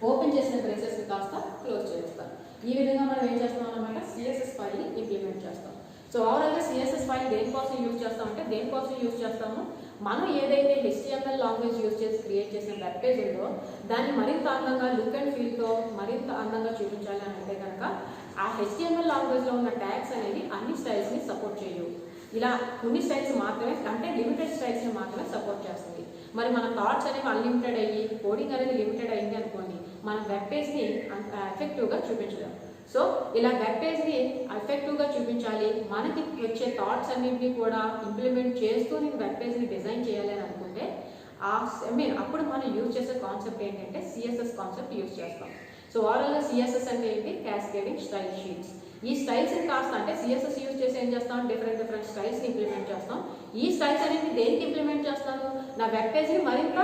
ఓపెన్ చేసిన బ్రేసెస్ని కాస్త క్లోజ్ చేస్తాను. ఈ విధంగా మనం ఏం చేస్తాం అన్నమాట, CSS ఫైల్ని ఇంప్లిమెంట్ చేస్తాం. సో ఓవరాల్గా CSS ఫైల్ దేనికోసం యూజ్ చేస్తామంటే, దేనికోసం యూజ్ చేస్తాము, మనం ఏదైతే HTML లాంగ్వేజ్ యూజ్ చేసి క్రియేట్ చేసిన వెబ్ పేజ్ ఉందో దాన్ని మరింత అందంగా లుక్ అండ్ ఫీల్తో మరింత అందంగా చూపించాలి అని అంటే కనుక ఆ HTML లాంగ్వేజ్లో ఉన్న ట్యాగ్స్ అనేవి అన్ని స్టైల్స్ని సపోర్ట్ చేయవు. ఇలా కొన్ని స్టైల్స్ మాత్రమే, అంటే లిమిటెడ్ స్టైల్స్ని మాత్రమే సపోర్ట్ చేస్తుంది. మరి మన థాట్స్ అనేవి అన్లిమిటెడ్ అయ్యి కోడింగ్ అనేది లిమిటెడ్ అయింది అనుకోండి, మన వెబ్ పేజ్ని అంత ఎఫెక్టివ్గా చూపించలేము. సో ఇలా వెబ్ పేజ్ని ఎఫెక్టివ్గా చూపించాలి, మనకి వచ్చే థాట్స్ అన్నింటినీ కూడా ఇంప్లిమెంట్ చేస్తూ నేను వెబ్ పేజ్ని డిజైన్ చేయాలి అని అనుకుంటే అప్పుడు మనం యూజ్ చేసే కాన్సెప్ట్ ఏంటంటే CSS కాన్సెప్ట్ యూజ్ చేస్తాం. సో ఓవరాల్గా CSS అంటే ఏంటి, క్యాస్కేడింగ్ స్టైల్ షీట్స్. ఈ స్టైల్స్ని కాస్త అంటే CSS యూజ్ చేసి ఏం చేస్తాం, డిఫరెంట్ స్టైల్స్ని ఇంప్లిమెంట్ చేస్తాం. ఈ స్టైల్స్ అనేది దేనికి ఇంప్లిమెంట్ చేస్తాను, నా వెబ్ పేజ్ని మరింత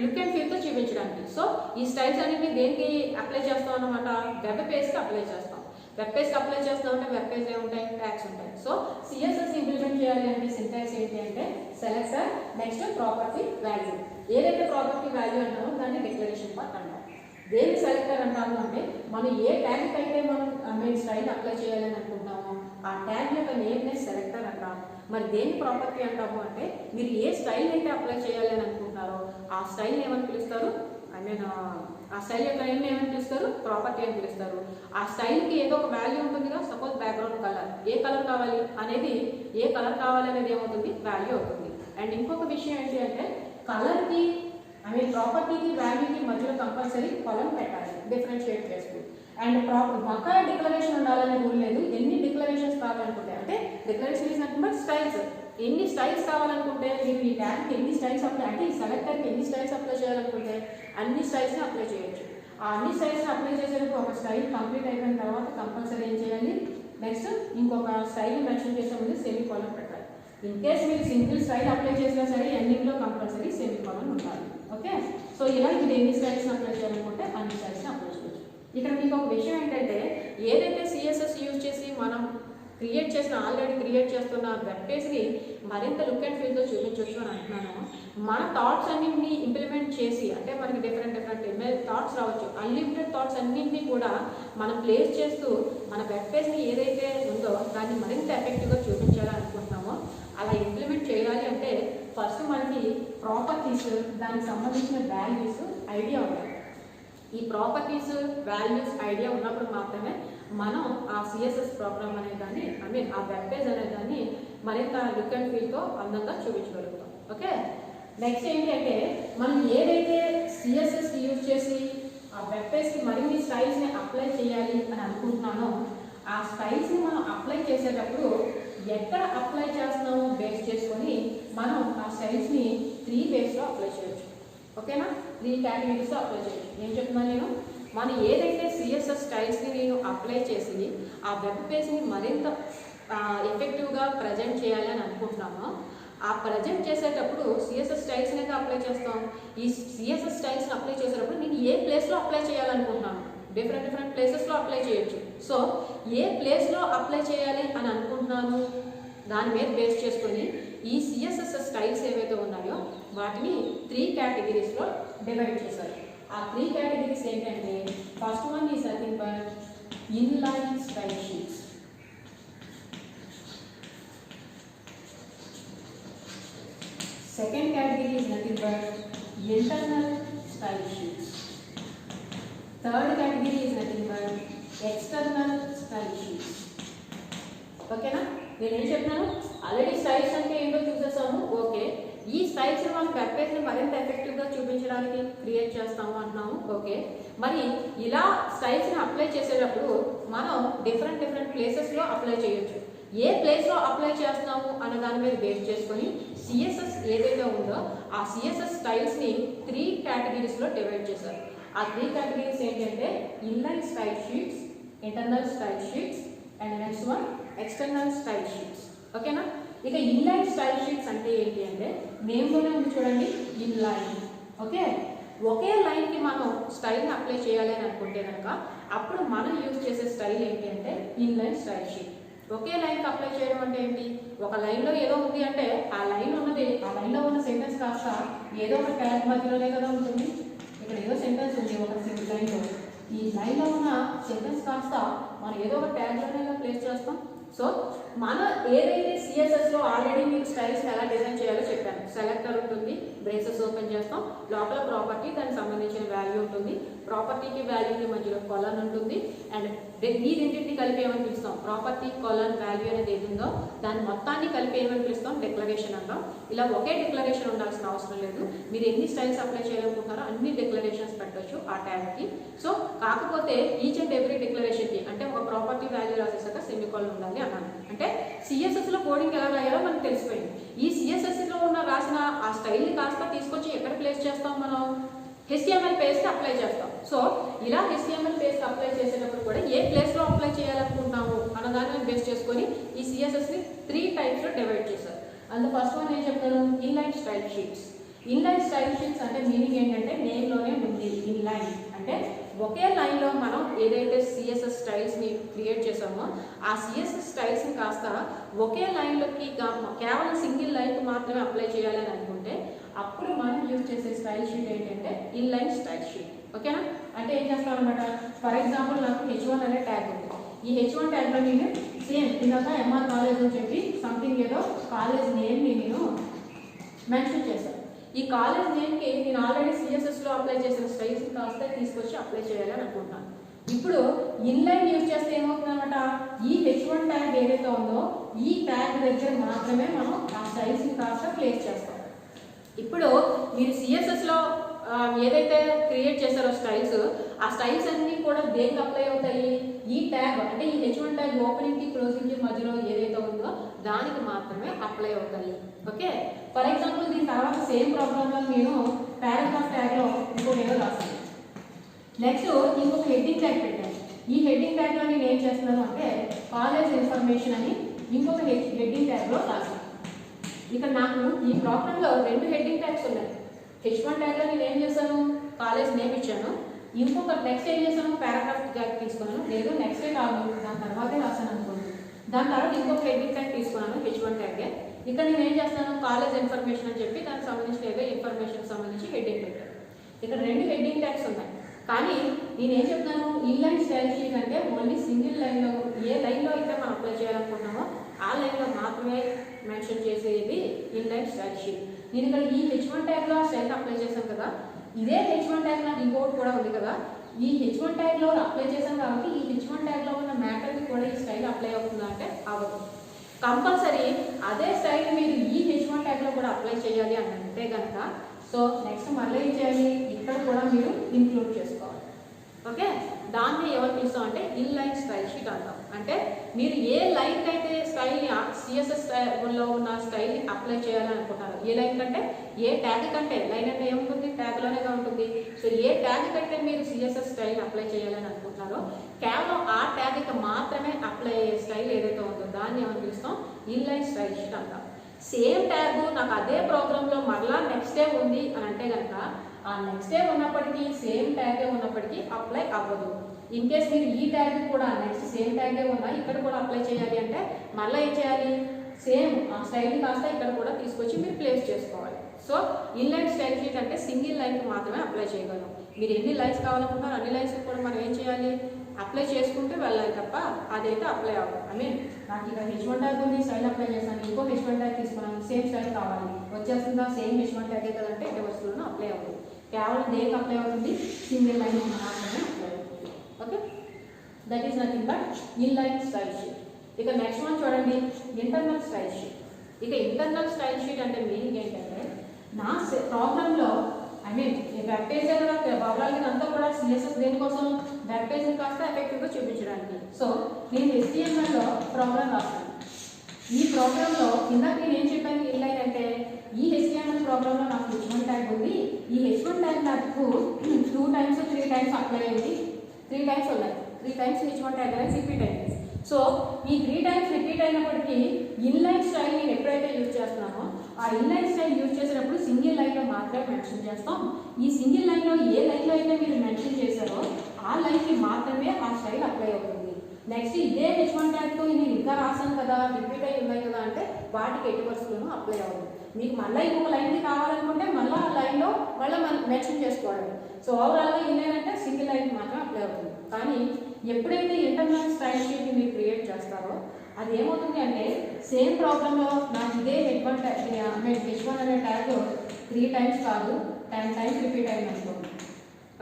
లుక్ అండ్ ఫీల్తో చూపించడానికి. సో ఈ స్టైల్స్ అనేవి దేనికి అప్లై చేస్తాం అన్నమాట, వెబ్ పేజ్కి అప్లై చేస్తాం. వెబ్ పేజ్కి అప్లై చేస్తాం అంటే వెబ్ పేజ్ ఏముంటాయి, ట్యాగ్స్ ఉంటాయి. సో CSS ఇంప్లిమెంట్ చేయాలి అంటే సింటాక్స్ ఏంటి అంటే సెలెక్టర్, నెక్స్ట్ ప్రాపర్టీ వాల్యూ. ఏదైతే ప్రాపర్టీ వాల్యూ అంటామో దాన్ని డిక్లరేషన్ పార్ట్ అంటాం. దేని సెలెక్టర్ అంటాము అంటే మనం ఏ ట్యాగ్ అయితే మనం స్టైల్ అప్లై చేయాలని అనుకుంటున్నామో ఆ ట్యాగ్ యొక్క నేమ్నే సెలెక్టర్ అంటాం. మరి దేని ప్రాపర్టీ అంటాము అంటే మీరు ఏ స్టైల్ అయితే అప్లై చేయాలి అని అనుకుంటున్నారో ఆ స్టైల్ ఏమని పిలుస్తారు, ఆ స్టైల్ యొక్క నేమ్ ఏమని పిలుస్తారు, ప్రాపర్టీ అని పిలుస్తారు. ఆ స్టైల్కి ఏదో ఒక వాల్యూ ఉంటుందిగా, సపోజ్ బ్యాక్గ్రౌండ్ కలర్, ఏ కలర్ కావాలి అనేది, ఏ కలర్ కావాలి అనేది ఏమవుతుంది, వాల్యూ అవుతుంది. అండ్ ఇంకొక విషయం ఏంటి అంటే కలర్కి ప్రాపర్టీకి వాల్యూకి మధ్యలో కంపల్సరీ కాలమ్ పెట్టాలి డిఫరెన్షియేట్ చేస్తూ. అండ్ పక్కా డిక్లరేషన్ ఉండాలనే రూల్ లేదు. ఎన్ని డిక్లరేషన్స్ కావాలనుకుంటే అంటే declaration is nothing but styles. ఎన్ని స్టైల్స్ కావాలనుకుంటే మీరు ఈ ట్యాగ్కి ఎన్ని స్టైల్స్ అప్లై అంటే ఈ సెలెక్టర్కి ఎన్ని స్టైల్స్ అప్లై చేయాలనుకుంటే అన్ని స్టైల్స్ని అప్లై చేయొచ్చు. ఆ అన్ని స్టైల్స్ని అప్లై చేసేటప్పుడు ఒక స్టైల్ కంప్లీట్ అయిపోయిన తర్వాత కంపల్సరీ ఏం చేయాలి, నెక్స్ట్ ఇంకొక స్టైల్ మెన్షన్ చేసే ముందు సెమీ కాలమ్ పెట్టాలి. ఇన్ కేస్ మీరు సింగిల్ స్టైల్ అప్లై చేసినా సరే ఎండింగ్లో కంపల్సరీ సెమీ కాలమ్ ఉండాలి. ఓకే, సో ఇలా ఇది ఎన్ని స్టైల్స్ని అప్లై చేయాలనుకుంటే అన్ని స్టైల్స్ని అప్లై చేయొచ్చు. ఇక్కడ మీకు ఒక విషయం ఏంటంటే ఏదైతే సిఎస్ఎస్ యూజ్ చేసి మనం ఆల్రెడీ క్రియేట్ చేస్తున్న వెబ్ పేజ్ని మరింత లుక్ అండ్ ఫీల్తో చూపించవచ్చు అని అంటున్నాను. మన థాట్స్ అన్నింటినీ ఇంప్లిమెంట్ చేసి అంటే మనకి డిఫరెంట్ ఎంఎల్ థాట్స్ రావచ్చు, అన్లిమిటెడ్ థాట్స్ అన్నింటినీ కూడా మనం ప్లేస్ చేస్తూ మన వెబ్ పేజ్ని ఏదైతే ఉందో దాన్ని మరింత ఎఫెక్టివ్గా చూపించాలని అనుకుంటున్నామో అలా ఇంప్లిమెంట్ చేయాలి అంటే ఫస్ట్ మనకి ప్రాపర్టీస్, దానికి సంబంధించిన వాల్యూస్ ఐడియా ఉండాలి. ఈ ప్రాపర్టీస్, వాల్యూస్ ఐడియా ఉన్నప్పుడు మాత్రమే మనం ఆ సిఎస్ఎస్ ప్రోగ్రామ్ అనే దాన్ని ఆ వెబ్ పేజ్ అనే దాన్ని మరింత లుక్ అండ్ ఫీల్తో అందంగా చూపించగలుగుతాం. ఓకే, నెక్స్ట్ ఏంటంటే మనం ఏదైతే సిఎస్ఎస్ యూజ్ చేసి ఆ వెబ్ పేజ్కి మరిన్ని స్టైల్స్ని అప్లై చేయాలి అని అనుకుంటున్నానో ఆ స్టైల్స్ని మనం అప్లై చేసేటప్పుడు ఎక్కడ అప్లై చేస్తున్నామో బేస్ చేసుకొని మనం ఆ స్టైల్స్ని 3 వేస్లో అప్లై చేయొచ్చు. ఓకేనా, 3 కేటగిరీస్లో అప్లై చేయొచ్చు. ఏం చెప్తున్నాను నేను, మనం ఏదైతే సిఎస్ఎస్ స్టైల్స్ని నేను అప్లై చేసి ఆ వెబ్ పేజ్ని మరింత ఎఫెక్టివ్గా ప్రజెంట్ చేయాలి అని అనుకుంటున్నామో ఆ ప్రజెంట్ చేసేటప్పుడు సిఎస్ఎస్ స్టైల్స్ అనేది అప్లై చేస్తాం. ఈ సిఎస్ఎస్ స్టైల్స్ని అప్లై చేసేటప్పుడు నేను ఏ ప్లేస్లో అప్లై చేయాలనుకుంటున్నాను, డిఫరెంట్ ప్లేసెస్లో అప్లై చేయొచ్చు. సో ఏ ప్లేస్లో అప్లై చేయాలి అని అనుకుంటున్నాను దాని మీద బేస్ చేసుకొని ఈ సిఎస్ఎస్ స్టైల్స్ ఏవైతే ఉన్నాయో వాటిని 3 కేటగిరీస్లో డివైడ్ చేశారు. ఆ 3 కేటగిరీస్ ఏంటంటే first one is nothing but inline style sheets. Second category is nothing but internal style sheets. Third category is nothing but external style sheets. ఓకేనా, నేనేం చెప్తున్నాను, ఆల్రెడీ స్టైల్స్ అంటే ఏంటో చూసేసాము. ఓకే, ఈ స్టైల్స్ మనం వెబ్ పేజ్ని మరింత ఎఫెక్టివ్గా చూపించడానికి క్రియేట్ చేస్తాము అంటున్నాము. ఓకే, మరి ఇలా స్టైల్స్ని అప్లై చేసేటప్పుడు మనం డిఫరెంట్ ప్లేసెస్లో అప్లై చేయొచ్చు. ఏ ప్లేస్లో అప్లై చేస్తున్నాము అనే దాని మీద బేస్ చేసుకొని సిఎస్ఎస్ ఏదైతే ఉందో ఆ సిఎస్ఎస్ స్టైల్స్ని 3 కేటగిరీస్లో డివైడ్ చేశారు. ఆ 3 కేటగిరీస్ ఏంటంటే inline style sheets, internal style sheets and next one external style sheets. ఓకేనా, ఇక ఇన్లైన్ స్టైల్ షీట్స్ అంటే ఏంటి అంటే నేమ్లోనే ఉంది చూడండి, ఇన్లైన్. ఓకే, ఒకే లైన్కి మనం స్టైల్ని అప్లై చేయాలి అని అనుకుంటే కనుక అప్పుడు మనం యూజ్ చేసే స్టైల్ ఏంటి అంటే ఇన్లైన్ స్టైల్ షీట్. ఒకే లైన్కి అప్లై చేయడం అంటే ఏంటి, ఒక లైన్లో ఏదో ఉంది అంటే ఆ లైన్లో ఉన్న సెంటెన్స్ కాస్త ఏదో ఒక ట్యాగ్ మధ్యలోనే కదా ఉంటుంది. ఇక్కడ ఏదో సెంటెన్స్ ఉంది ఒక సింగిల్ లైన్లో, ఈ లైన్లో ఉన్న సెంటెన్స్ కాస్త మనం ఏదో ఒక ట్యాగ్లోనే ప్లేస్ చేస్తాం. సో మన ఏదైతే సిఎస్ఎస్లో ఆల్రెడీ మీకు స్టైల్స్ ఎలా డిజైన్ చేయాలో చెప్పాను. సెలెక్టర్ ఉంటుంది, బ్రేసెస్ ఓపెన్ చేస్తాం, లోపల ప్రాపర్టీ దానికి సంబంధించిన వాల్యూ ఉంటుంది, ప్రాపర్టీకి వాల్యూకి మధ్యలో కొలన్ ఉంటుంది. అండ్ ఈ రెండింటిని కలిపి ఏమని పిలుస్తాం, ప్రాపర్టీ కొలన్ వాల్యూ అనేది ఏది ఉందో దాని మొత్తాన్ని కలిపి ఏమని పిలుస్తాం, డిక్లరేషన్ అంటాం. ఇలా ఒకే డిక్లరేషన్ ఉండాల్సిన అవసరం లేదు. మీరు ఎన్ని స్టైల్స్ అప్లై చేయాలనుకుంటారో అన్ని డిక్లరేషన్స్ పెట్టవచ్చు ఆ ట్యాగ్కి. సో కాకపోతే ఈచ్ అండ్ ఎవ్రీ డిక్లరేషన్కి అంటే ఒక ప్రాపర్టీ వాల్యూ రాసేసాక సెమికోలన్ ఉండాలి అన్నాను. అంటే సిఎస్ఎస్లో కోడింగ్ ఎలా రాయాలో మనకు తెలిసిపోయింది. ఈ సిఎస్ఎస్లో ఉన్న రాసిన ఆ స్టైల్ని కాస్త తీసుకొచ్చి ఎక్కడ ప్లేస్ చేస్తాం, మనం HTML పేజ్కి అప్లై చేస్తాం. సో ఇలా HTML పేజ్కి అప్లై చేసేటప్పుడు కూడా ఏ ప్లేస్లో అప్లై చేయాలనుకుంటాము అన్న దాన్ని బేస్ చేసుకొని ఈ సిఎస్ఎస్ని 3 టైప్స్లో డివైడ్ చేశారు. అందులో ఫస్ట్ వన్ ఏం చెప్తాను, inline style sheets. Inline style sheets అంటే మీనింగ్ ఏంటంటే నేమ్లోనే ఉంది. ఇన్లైన్ అంటే ఒకే లైన్లో మనం ఏదైతే సిఎస్ఎస్ స్టైల్స్ని క్రియేట్ చేసామో ఆ సిఎస్ఎస్ స్టైల్స్ని కాస్త ఒకే లైన్లోకి కేవలం సింగిల్ లైన్కి మాత్రమే అప్లై చేయాలి అని అనుకుంటే అప్పుడు మనం యూజ్ చేసే స్టైల్ షీట్ ఏంటంటే ఇన్లైన్ స్టైల్ షీట్. ఓకేనా? అంటే ఏం చేస్తాం అనమాట, ఫర్ ఎగ్జాంపుల్ నాకు H1 అనే ట్యాగ్ ఉంది. ఈ H1 ట్యాగ్లో నేను సేమ్ ఇందాక ఎంఆర్ కాలేజ్ అని చెప్పి సంథింగ్ ఏదో కాలేజ్ నేమ్ని నేను మెన్షన్ చేశాను. ఈ కాలేజ్ నేమ్కి నేను ఆల్రెడీ సిఎస్ఎస్లో అప్లై చేసిన స్టైల్స్ కాస్త తీసుకొచ్చి అప్లై చేయాలి అని అనుకుంటాను. ఇప్పుడు ఇన్లైన్ యూజ్ చేస్తే ఏమవుతుందన్నమాట, ఈ H1 ట్యాగ్ ఏదైతే ఉందో ఈ ట్యాగ్ దగ్గర మాత్రమే మనం ఆ స్టైల్స్ని కాస్త ప్లేస్ చేస్తాం. ఇప్పుడు మీరు సిఎస్ఎస్లో ఏదైతే క్రియేట్ చేశారో స్టైల్స్, ఆ స్టైల్స్ అన్నీ కూడా దేనికి అప్లై అవుతాయి, ఈ ట్యాగ్ అంటే ఈ H1 ట్యాగ్ ఓపెనింగ్కి క్లోజింగ్కి మధ్యలో ఏదైతే ఉందో దానికి మాత్రమే అప్లై అవుతాయి. ఓకే, ఫర్ ఎగ్జాంపుల్ దీని తర్వాత సేమ్ ప్రోగ్రామ్లో నేను పారాగ్రాఫ్ ట్యాగ్లో ఇంకోటి ఏదో రాస్తాను. నెక్స్ట్ ఇంకొక హెడ్డింగ్ ట్యాగ్ పెట్టాను. ఈ హెడ్డింగ్ ట్యాగ్లో నేను ఏం చేస్తున్నాను అంటే కాలేజ్ ఇన్ఫర్మేషన్ అని ఇంకొక హెడ్డింగ్ ట్యాగ్లో రాస్తాను. ఇక్కడ నాకు ఈ ప్రోగ్రామ్లో 2 హెడ్డింగ్ ట్యాగ్స్ ఉన్నాయి. H1 ట్యాగ్లో నేను ఏం చేశాను, కాలేజ్ నేమ్ ఇచ్చాను. ఇంకొక నెక్స్ట్ ఏం చేశాను, పారాగ్రాఫ్ ట్యాగ్ తీసుకున్నాను. లేదు నెక్స్టే కాదు దాని తర్వాతే రాశాను అనుకోండి. దాని తర్వాత ఇంకొక హెడ్డింగ్ ట్యాగ్ తీసుకున్నాను H1 ట్యాగే. ఇక్కడ నేను ఏం చేస్తాను, కాలేజ్ ఇన్ఫర్మేషన్ అని చెప్పి దానికి సంబంధించిన ఏదో ఇన్ఫర్మేషన్ సంబంధించి హెడ్డింగ్ పెట్టాను. ఇక్కడ 2 హెడ్డింగ్ ట్యాగ్స్ ఉన్నాయి. కానీ నేనేం చెప్తాను, ఇన్లైన్ స్టైల్ షీట్ అంటే ఓన్లీ సింగిల్ లైన్లో ఏ లైన్లో అయితే మనం అప్లై చేయాలనుకుంటున్నామో ఆ లైన్లో మాత్రమే మెన్షన్ చేసేది ఇన్లైన్ స్టైల్ షీట్. నేను ఇక్కడ ఈ H1 ట్యాగ్లో స్టైల్ అప్లై చేశాను కదా, ఇదే H1 ట్యాగ్ నాకు ఇంకోటి కూడా ఉంది కదా, ఈ H1 ట్యాగ్లో అప్లై చేశాను కాబట్టి ఈ H1 ట్యాగ్లో ఉన్న మ్యాటర్కి కూడా ఈ స్టైల్ అప్లై అవుతుందా అంటే అవ్వదు. కంపల్సరీ అదే స్టైల్ మీరు ఈ H1 ట్యాగ్లో కూడా అప్లై చేయాలి అని అంటే కనుక సో నెక్స్ట్ మళ్ళీ ఏం చేయాలి, ఇక్కడ కూడా మీరు ఇంక్లూడ్ చేసుకోవాలి. ఓకే, దాన్ని ఎవరు పిలుస్తాం అంటే ఇన్లైన్ స్టైల్ షీట్ అంటాం. అంటే మీరు ఏ లైన్కి అయితే స్టైల్ని సిఎస్ఎస్ లో ఉన్న స్టైల్ని అప్లై చేయాలని అనుకుంటారు, ఏ లైన్ కంటే ఏ ట్యాగ్ కంటే, లైన్ అంటే ఏముంటుంది ట్యాగ్లోనే ఉంటుంది. సో ఏ ట్యాగ్ కంటే మీరు సిఎస్ఎస్ స్టైల్ని అప్లై చేయాలని అనుకుంటున్నారో కేవలం ఆ ట్యాగ్కి మాత్రమే అప్లై అయ్యే స్టైల్ ఏదైతే ఉందో దాన్ని ఎవరు పిలుస్తాం, ఇన్లైన్ స్టైల్ షీట్ అంటాం. సేమ్ ట్యాగ్ నాకు అదే ప్రోగ్రాంలో మరలా నెక్స్ట్ డే ఉంది అని అంటే కనుక ఆ నెక్స్ట్ డే ఉన్నప్పటికీ సేమ్ ట్యాగే ఉన్నప్పటికీ అప్లై అవ్వదు. ఇన్ కేస్ మీరు ఈ ట్యాగ్ కూడా నెక్స్ట్ సేమ్ ట్యాగే ఉన్నా ఇక్కడ కూడా అప్లై చేయాలి అంటే మళ్ళీ ఏం చేయాలి, సేమ్ ఆ స్టైల్ని కాస్త ఇక్కడ కూడా తీసుకొచ్చి మీరు ప్లేస్ చేసుకోవాలి. సో ఇన్లైన్ స్టైల్ షీట్ అంటే సింగిల్ లైన్కి మాత్రమే అప్లై చేయగలం. మీరు ఎన్ని లైన్స్ కావాలనుకుంటారో అన్ని లైన్స్కి కూడా మనం ఏం చేయాలి, అప్లై చేసుకుంటే వెళ్ళాలి తప్ప అదైతే అప్లై అవ్వదు. ఐ మీన్ నాకు ఇక్కడ H1 ట్యాగ్ ఉంది, స్టైల్ అప్లై చేస్తాను, ఇంకో H1 ట్యాగ్ తీసుకున్నాను, సేమ్ స్టైల్ కావాలి వచ్చేస్తుందా, సేమ్ H1 ట్యాగే కదంటే ఎక్కడ వస్తుందో అప్లై అవ్వదు. కేవలం దేనికి అప్లై అవుతుంది, సింగిల్ లైన్ మాత్రమే అప్లై అవుతుంది. Okay, that is nothing but inline style sheet. ఇక నెక్స్ట్ వన్ చూడండి, ఇంటర్నల్ స్టైల్ షీట్. ఇక ఇంటర్నల్ స్టైల్ షీట్ అంటే మీనింగ్ ఏంటంటే నా ప్రోగ్రాంలో I mean web page overall అంతా కూడా సిఎస్ఎస్ దేనికోసం, వెబ్ పేజ్ని కాస్త ఎఫెక్టివ్గా చూపించడానికి. సో నేను HTMLలో ప్రోగ్రామ్ రాస్తాను. ఈ ప్రోగ్రాంలో ఇందాక నేను ఏం చెప్పాను, ఇన్లైన్ అంటే ఈ HTML ప్రోగ్రాంలో నాకు H1 ట్యాగ్ ఉంది. ఈ H1 ట్యాగ్ నాకు 2 times 3 times అప్లై అయింది, 3 times ఉన్నాయి, 3 times H1 ట్యాగ్ అనేది రిపీట్ అయింది. సో ఈ 3 times రిపీట్ అయినప్పటికీ ఇన్లైన్ స్టైల్ నేను ఎప్పుడైతే యూజ్ చేస్తున్నానో ఆ ఇన్లైన్ స్టైల్ యూజ్ చేసినప్పుడు సింగిల్ లైన్లో మాత్రమే మెన్షన్ చేస్తాం. ఈ సింగిల్ లైన్లో ఏ లైన్లో అయితే మీరు మెన్షన్ చేశారో ఆ లైన్కి మాత్రమే ఆ స్టైల్ అప్లై అవుతుంది. నెక్స్ట్ ఇదే H1 ట్యాగ్తో నేను ఇంకా రాశాను కదా, రిపీట్ అయి ఉన్నాయి కదా అంటే వాటికి ఎట్టి పరిస్థితుల్లోనూ అప్లై అవ్వదు. మీకు మళ్ళీ ఇంకొక లైన్కి కావాలనుకుంటే మళ్ళీ ఆ లైన్లో మళ్ళీ మనం మెన్షన్ చేసుకోవాలి. సో ఓవరాల్గా ఇన్లైన్ అంటే సింగిల్ లైన్కి మాత్రం అప్లై అవుతుంది. కానీ ఎప్పుడైతే ఇంటర్నల్ స్టైల్ షీట్ని మీరు క్రియేట్ చేస్తారో అది ఏమవుతుంది అంటే సేమ్ ప్రోగ్రాంలో నాకు ఇదే H1 అనే ట్యాగ్ 3 times కాదు 10 times రిపీట్ అయింది అనుకోండి.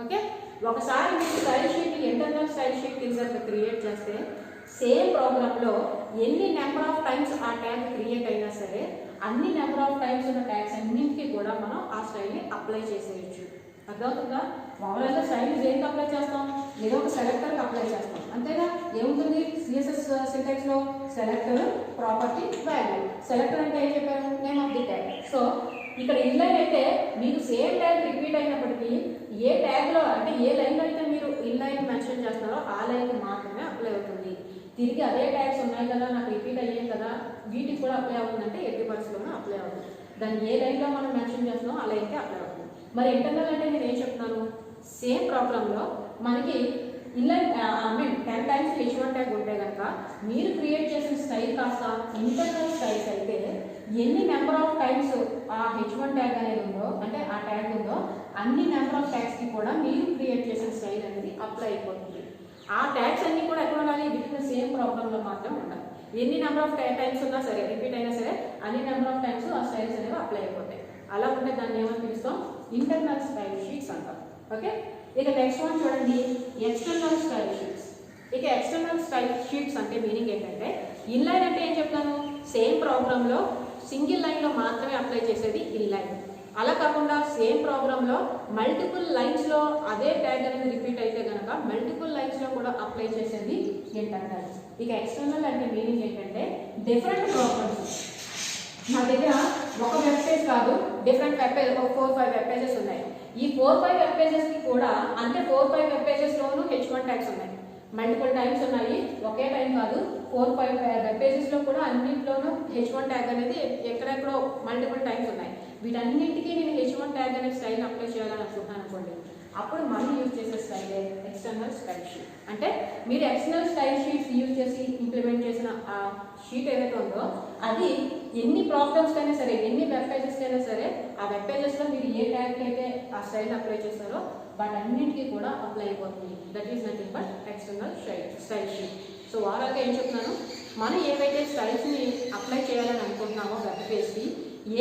ఓకే, ఒకసారి మీరు style sheet internal style sheet కింద క్రియేట్ చేస్తే సేమ్ ప్రోగ్రాంలో ఎన్ని నెంబర్ ఆఫ్ టైమ్స్ ఆ ట్యాగ్ క్రియేట్ అయినా సరే అన్ని నెంబర్ ఆఫ్ టైమ్స్ ఉన్న ట్యాగ్స్ అన్నింటికి కూడా మనం ఆ స్టైల్ని అప్లై చేసేయచ్చు. అర్థమవుతుందా? మామూలుగా స్టైల్ దేనికి అప్లై చేస్తాం, ఏదో ఒక సెలెక్టర్కి అప్లై చేస్తాం అంతేగా. ఏముంటుంది సిఎస్ఎస్ సింటాక్స్లో సెలెక్టర్ ప్రాపర్టీ వాల్యూ. సెలెక్టర్ అంటే ఏం చెప్పారు, name of the tag. So ఇక్కడ ఇన్లైన్ అయితే మీకు సేమ్ ట్యాగ్ రిపీట్ అయినప్పటికీ ఏ ట్యాగ్లో అంటే ఏ లైన్లో అయితే మీరు ఇన్లైన్ మెన్షన్ చేస్తున్నారో ఆ లైన్కి మాత్రమే అప్లై అవుతుంది. తిరిగి అదే ట్యాగ్స్ ఉన్నాయి కదా, నాకు రిపీట్ అయ్యాయి కదా, వీటికి కూడా అప్లై అవుతుందంటే ఎట్టి పరిస్థితుల్లో అప్లై అవుతుంది. దాన్ని ఏ లైన్లో మనం మెన్షన్ చేస్తున్నామో ఆ లైన్కి మరి ఇంటర్నల్ అంటే నేను ఏం చెప్తున్నాను, సేమ్ ప్రోగ్రాంలో మనకి ఇన్లైన్ 10 టైమ్స్ H1 ట్యాగ్ ఉంటే కనుక మీరు క్రియేట్ చేసిన స్టైల్ కాస్త ఇంటర్నల్ స్టైల్స్ అయితే ఎన్ని నెంబర్ ఆఫ్ టైమ్స్ ఆ H1 ట్యాగ్ అనేది ఉందో, అంటే ఆ ట్యాగ్ ఉందో అన్ని నెంబర్ ఆఫ్ ట్యాగ్స్కి కూడా మీరు క్రియేట్ చేసిన స్టైల్ అనేది అప్లై అయిపోతుంది. ఆ ట్యాగ్స్ అన్ని కూడా ఎక్కడ ఉండాలి, విత్ సేమ్ ప్రోగ్రాంలో మాత్రం ఉండాలి. ఎన్ని నెంబర్ ఆఫ్ టైమ్స్ ఉన్నా సరే, రిపీట్ అయినా సరే, అన్ని నెంబర్ ఆఫ్ టైమ్స్ ఆ స్టైల్స్ అనేవి అప్లై అయిపోతాయి. అలా ఉంటే దాన్ని ఏమని పిలుస్తాం, ఇంటర్నల్ స్టైల్ షీట్స్ అంటాం. ఓకే, ఇక నెక్స్ట్ వన్ చూడండి, ఎక్స్టర్నల్ స్టైల్ షీట్స్. ఇక ఎక్స్టర్నల్ స్టైల్ షీట్స్ అంటే మీనింగ్ ఏంటంటే, ఇన్లైన్ అంటే ఏం చెప్తాను, సేమ్ ప్రోగ్రాంలో సింగిల్ లైన్లో మాత్రమే అప్లై చేసేది ఇన్లైన్. అలా కాకుండా సేమ్ ప్రోగ్రాంలో మల్టిపుల్ లైన్స్లో అదే ట్యాగ్ అనేది రిపీట్ అయితే కనుక మల్టిపుల్ లైన్స్లో కూడా అప్లై చేసేది ఇంటర్నల్. ఇక ఎక్స్టర్నల్ అంటే మీనింగ్ ఏంటంటే, డిఫరెంట్ ప్రోగ్రామ్స్ నా దగ్గర ఒక వెబ్ పేజ్ కాదు, డిఫరెంట్ వెబ్ పేజ్, ఒక 4-5 వెబ్ పేజెస్ ఉన్నాయి. ఈ 4-5 వెబ్ పేజెస్కి కూడా అంటే 4-5 వెబ్ పేజెస్లోనూ H1 ట్యాగ్స్ ఉన్నాయి, మల్టిపుల్ టైమ్స్ ఉన్నాయి, ఒకే టైం కాదు. 4-5 వెబ్ పేజెస్లో కూడా అన్నింటిలోనూ H1 ట్యాగ్ అనేది ఎక్కడెక్కడో మల్టిపుల్ టైమ్స్ ఉన్నాయి. వీటన్నింటికి నేను H1 ట్యాగ్ అనే స్టైల్ అప్లై చేయాలని అనుకుంటున్నాను అనుకోండి, అప్పుడు మనం యూజ్ చేసే స్టైలే ఎక్స్టర్నల్ స్టైల్ షీట్. అంటే మీరు ఎక్స్టర్నల్ స్టైల్ షీట్స్ యూజ్ చేసి ఇంప్లిమెంట్ చేసిన ఆ షీట్ ఏదైతే ఉందో అది ఎన్ని ప్రోగ్రామ్స్కి అయినా సరే, ఎన్ని వెబ్ పేజెస్కి అయినా సరే, ఆ వెబ్ పేజెస్లో మీరు ఏ ట్యాగ్కి అయితే ఆ స్టైల్ అప్లై చేస్తారో వాటన్నింటికి కూడా అప్లై అయిపోతుంది. That is nothing but external style sheet. So ఓవరాల్గా ఏం చెప్తున్నాను, మనం ఏవైతే స్టైల్స్ని అప్లై చేయాలని అనుకుంటున్నామో వెబ్ పేజ్కి,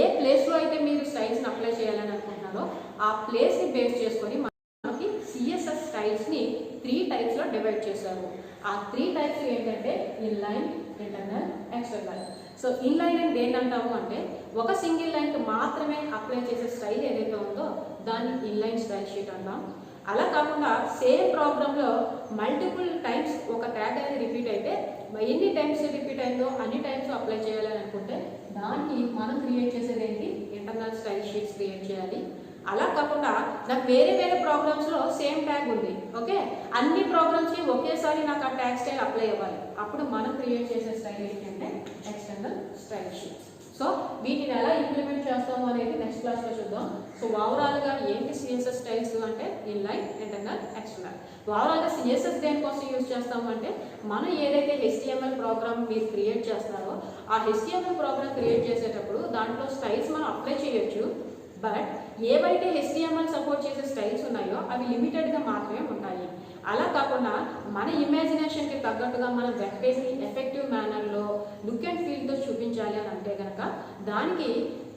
ఏ ప్లేస్లో అయితే మీరు స్టైల్స్ని అప్లై చేయాలని అనుకుంటున్నారో ఆ ప్లేస్ని బేస్ చేసుకొని మనకి CSS స్టైల్స్ని 3 టైప్స్లో డివైడ్ చేశారు. ఆ 3 టైప్స్ ఏంటంటే inline, internal, external. So inline అంటే ఏంటంటాము అంటే, ఒక సింగిల్ లైన్కి మాత్రమే అప్లై చేసే స్టైల్ ఏదైతే ఉందో దాన్ని ఇన్లైన్ స్టైల్ షీట్ అంటాం. అలా కాకుండా సేమ్ ప్రోగ్రాంలో మల్టిపుల్ టైమ్స్ ఒక ట్యాగ్ అనేది రిపీట్ అయితే ఎన్ని టైమ్స్ రిపీట్ అయిందో అన్ని టైమ్స్ అప్లై చేయాలని అనుకుంటే దానికి మనం క్రియేట్ చేసేది ఏంటి, ఇంటర్నల్ స్టైల్ షీట్స్ క్రియేట్ చేయాలి. అలా కాకుండా నాకు వేరే వేరే ప్రోగ్రామ్స్లో సేమ్ ట్యాగ్ ఉంది, ఓకే, అన్ని ప్రోగ్రామ్స్కి ఒకేసారి నాకు ఆ ట్యాగ్ స్టైల్ అప్లై అవ్వాలి, అప్పుడు మనం క్రియేట్ చేసే స్టైల్ ఏంటంటే ఎక్స్టర్నల్ స్టైల్ షీట్స్. సో వీటిని ఎలా ఇంప్లిమెంట్ చేస్తాము అనేది నెక్స్ట్ క్లాస్లో చూద్దాం. సో ఓవరాల్గా ఏంటి CSS స్టైల్స్ అంటే ఇన్లైన్, ఇంటర్నల్, ఎక్స్టర్నల్. ఓవరాల్గా CSS దేనికోసం యూజ్ చేస్తాము అంటే, మనం ఏదైతే HTML ప్రోగ్రామ్ మీరు క్రియేట్ చేస్తారో ఆ HTML ప్రోగ్రామ్ క్రియేట్ చేసేటప్పుడు దాంట్లో స్టైల్స్ మనం అప్లై చేయొచ్చు. బట్ ఏవైతే HTML సపోర్ట్ చేసే స్టైల్స్ ఉన్నాయో అవి లిమిటెడ్గా మాత్రమే ఉంటాయి. అలా కాకుండా మన ఇమాజినేషన్కి తగ్గట్టుగా మన వెబ్ పేజ్ని ఎఫెక్టివ్ మేనర్లో లుక్ అండ్ ఫీల్తో చూపించాలి అని అంటే కనుక దానికి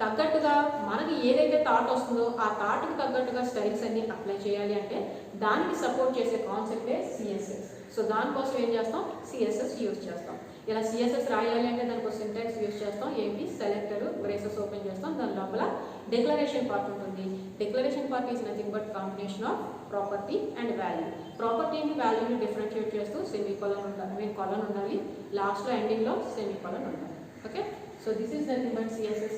తగ్గట్టుగా మనకి ఏదైతే థాట్ వస్తుందో ఆ థాట్కి తగ్గట్టుగా స్టైల్స్ అన్ని అప్లై చేయాలి అంటే దానికి సపోర్ట్ చేసే కాన్సెప్టే CSS. సో దానికోసం ఏం చేస్తాం, CSS యూజ్ చేస్తాం. ఇలా CSS రాయాలి అంటే దానికి సింటాక్స్ యూజ్ చేస్తాం. ఏంటి, సెలెక్టర్, బ్రేసెస్ ఓపెన్ చేస్తాం, దాని లోపల డిక్లరేషన్ పార్ట్ ఉంటుంది. Declaration part is nothing but combination of property and value. ప్రాపర్టీని వాల్యూని డిఫరెన్షియేట్ చేస్తూ సెమీకోలన్ ఉండాలి, కాలన్ ఉండాలి, లాస్ట్లో ఎండింగ్లో సెమీకోలన్ ఉండాలి. Okay, so this is nothing but CSS.